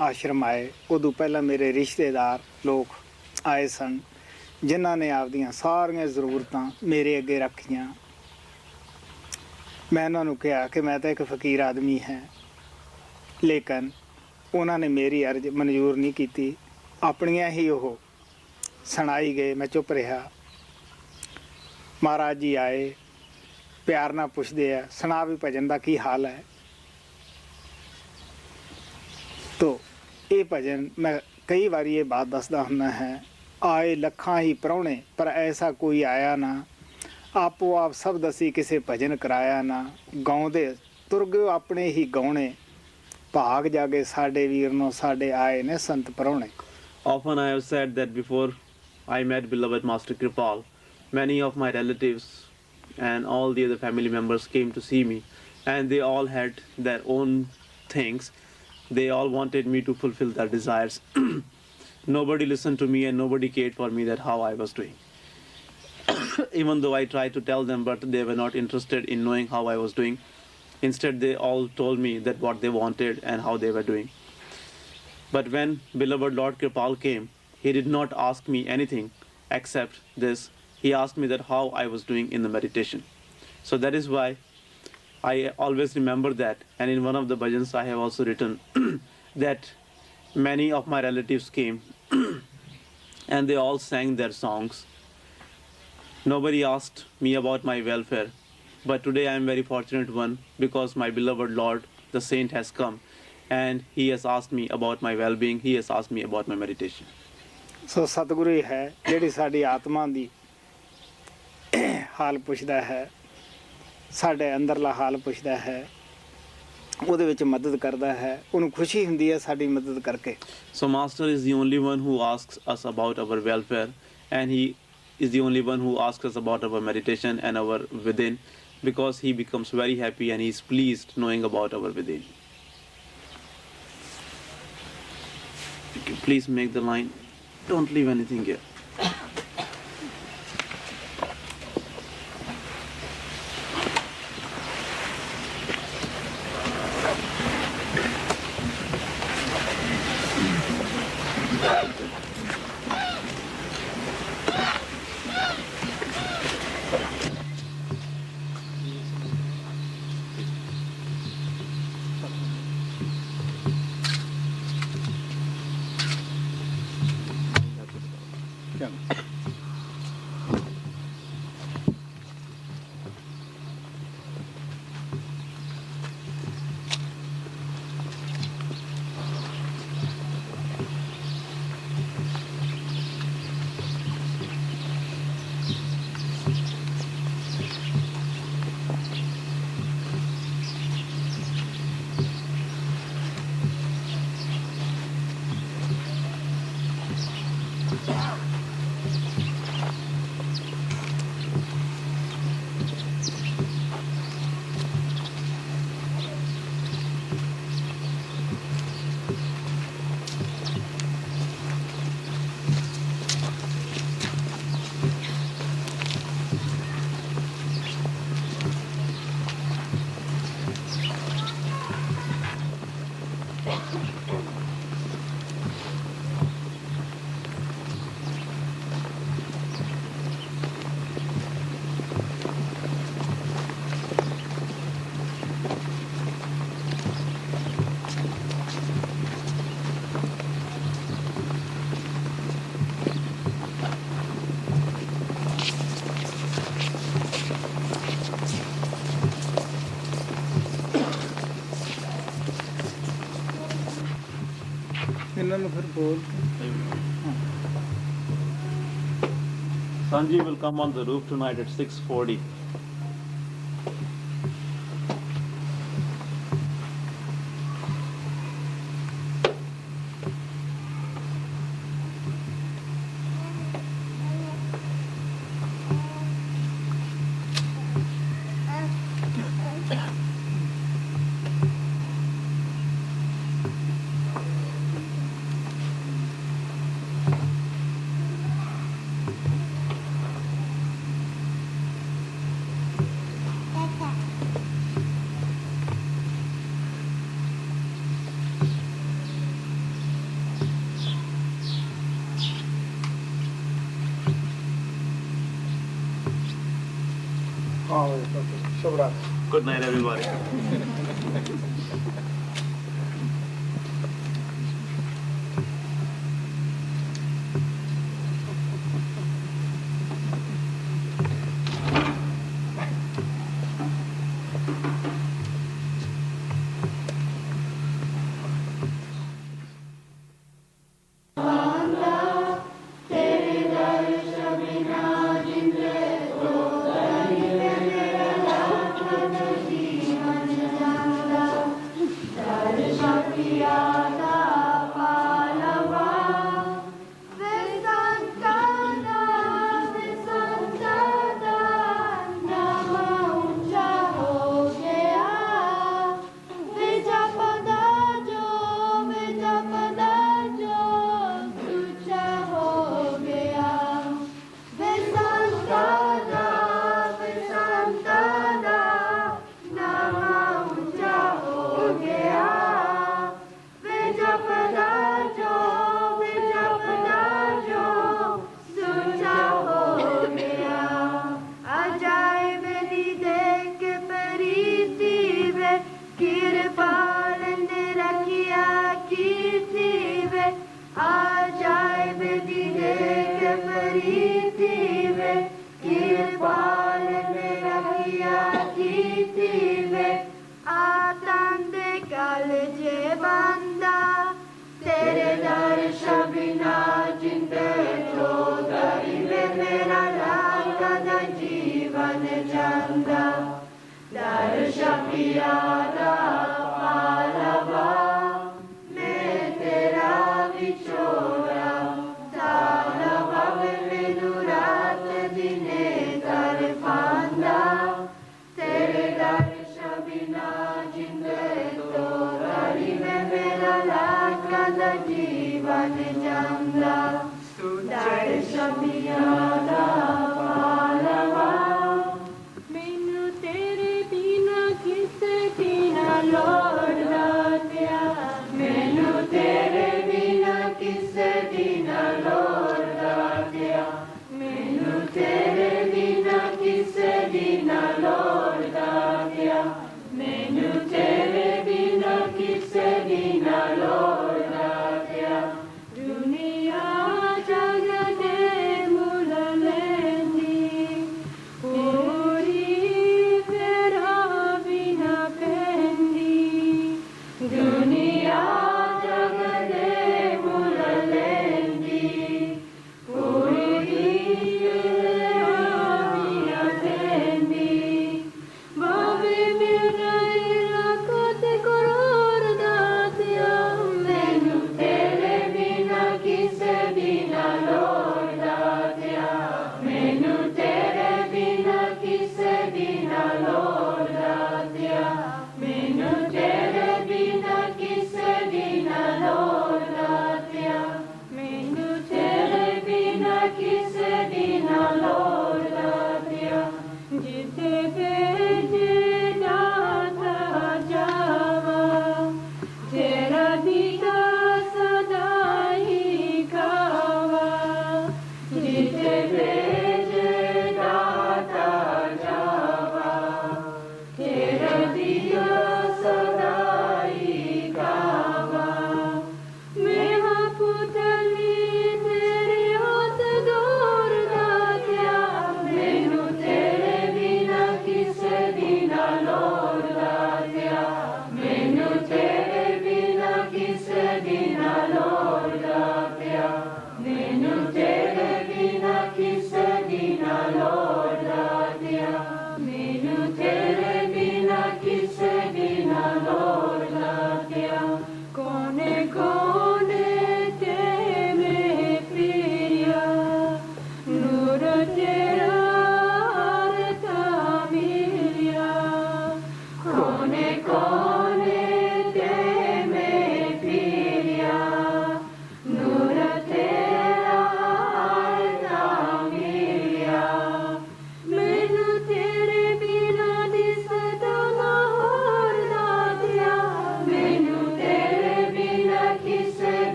ਆਸ਼ਰਮ ਆਏ, ਉਦੋਂ ਪਹਿਲਾਂ ਮੇਰੇ ਰਿਸ਼ਤੇਦਾਰ ਲੋਕ ਆਏ ਸਨ ਜਿਨ੍ਹਾਂ ਨੇ ਆਪਦੀਆਂ ਸਾਰੀਆਂ ਜ਼ਰੂਰਤਾਂ ਮੇਰੇ ਅੱਗੇ ਰੱਖੀਆਂ। ਮੈਂ ਉਹਨਾਂ ਨੂੰ ਕਿਹਾ ਕਿ ਮੈਂ ਤਾਂ ਇੱਕ ਫਕੀਰ ਆਦਮੀ ਹਾਂ, ਲੇਕਿਨ ਉਹਨਾਂ ਨੇ ਮੇਰੀ ਅਰਜ਼ ਮਨਜ਼ੂਰ ਨਹੀਂ ਕੀਤੀ। ਆਪਣੀਆਂ ਹੀ ਉਹ ਸੁਣਾਈ ਗਏ, ਮੈਂ ਚੁੱਪ ਰਿਹਾ। ਮਹਾਰਾਜ ਜੀ ਆਏ, ਪਿਆਰ ਨਾਲ ਪੁੱਛਦੇ ਆ, ਸੁਣਾ ਵੀ ਭਜਨ ਦਾ ਕੀ ਹਾਲ ਹੈ। ਤੋ ਇਹ ਭਜਨ ਮੈਂ ਕਈ ਵਾਰੀ ਇਹ ਬਾਤ ਦੱਸਦਾ ਹੁੰਦਾ ਹੈ। ਆਏ ਲੱਖਾਂ ਹੀ ਪ੍ਰਾਹੁਣੇ ਪਰ ਐਸਾ ਕੋਈ ਆਇਆ ਨਾ, ਆਪੋ ਆਪ ਸਭ ਦਸੀ ਕਿਸੇ ਭਜਨ ਕਰਾਇਆ ਨਾ। ਗਾਉਂਦੇ ਤੁਰ ਗਏ ਆਪਣੇ ਹੀ ਗਾਉਣੇ, ਭਾਗ ਜਾਗੇ ਸਾਡੇ ਵੀਰ ਨੂੰ ਸਾਡੇ ਆਏ ਨੇ ਸੰਤ ਪ੍ਰਾਹੁਣੇ। Often I have said that before I met beloved Master Kripal, many of my relatives and all the other family members came to see me, and they all had their own things. They all wanted me to fulfill their desires. Nobody listened to me and nobody cared for me that how I was doing. Even though I tried to tell them, but they were not interested in knowing how I was doing. Instead, they all told me that what they wanted and how they were doing. But when beloved Lord Kripal came, he did not ask me anything except this. He asked me that how I was doing in the meditation. So that is why I always remember that. And in one of the bhajans I have also written that many of my relatives came and they all sang their songs. Nobody asked me about my welfare. But today I am very fortunate one, because my beloved Lord, the Saint, has come and he has asked me about my well-being. He has asked me about my meditation. ਸੋ ਸਤਿਗੁਰੂ ਹੀ ਹੈ ਜਿਹੜੀ ਸਾਡੀ ਆਤਮਾ ਦੀ ਹਾਲ ਪੁੱਛਦਾ ਹੈ, ਸਾਡੇ ਅੰਦਰਲਾ ਹਾਲ ਪੁੱਛਦਾ ਹੈ, ਉਹਦੇ ਵਿੱਚ ਮਦਦ ਕਰਦਾ ਹੈ। ਉਹਨੂੰ ਖੁਸ਼ੀ ਹੁੰਦੀ ਹੈ ਸਾਡੀ ਮਦਦ ਕਰਕੇ। So Master is the only one who asks us about our welfare, and he is the only one who asks us about our meditation and our within, because he becomes very happy and he is pleased knowing about our within. Please make the line. Don't leave anything here. ਇਹਨਾਂ ਨੂੰ ਫਿਰ ਬੋਲ Sanji will come on the roof tonight at 6:40. Good night, everybody.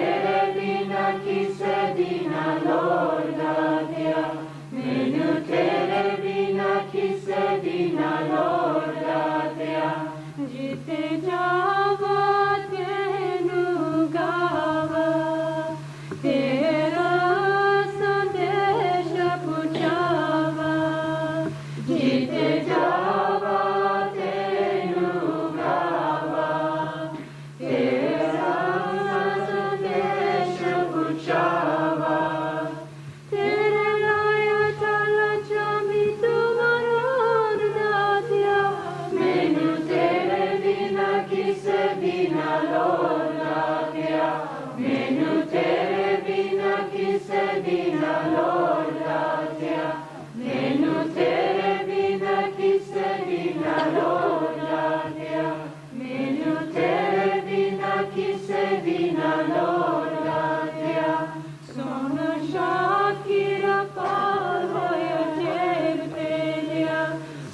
तेरे बिना किसे बिना लोड़दा दिया मैनू तेरे बिना किसे बिना लोड़दा दिया जिते जावा तेनू गावा तेरा संदेश पहुंचावा जिते जावा तेनू गावा तेरा संदेश पहुंचावा तेरे लाया चला चामी तुम्हारा दादिया मैनू तेरे बिना किसे बिना लोड़दा दिया मैनू तेरे बिना किसे बिना लोड़दा दिया मैनू तेरे बिना किसे बिना लोड़दा दिया मैनू तेरे बिना किसे बिना लोड़दा दिया सोना शाकिरा पार होया जेब तेरिया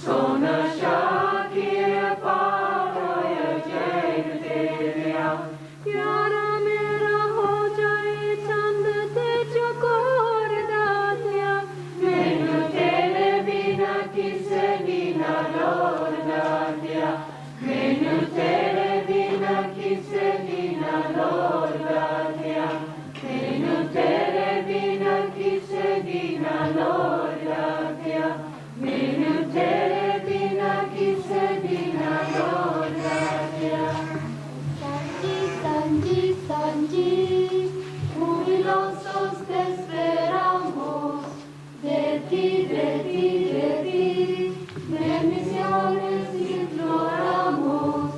सोना शाकिरा पार होया जेब तेरिया प्यारा मेरा हो जाए चंद ते चकोर दातिया मैनू तेरे बिना किसे बिना लोड़दा दिया मैनू तेरे बिना किसे बिना लोड़दा दिया मैनू तेरे बिना किसे बिना लोड़दा दिया मैनू तेरे बिना किसे बिना लोड़दा दिया Sanji, Sanji, jubilosos te esperamos, de ti, bendiciones imploramos,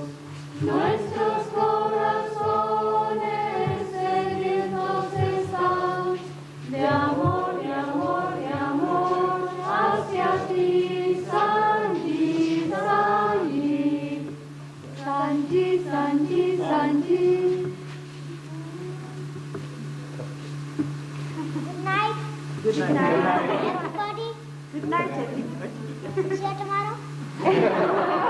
nuestros corazones sedientos están, de amor, de amor, de amor, hacia ti, Sanji, Sanji. Sanji, Sanji, Sanji. Good night. Good night. Everybody. Good night, everybody. See you tomorrow.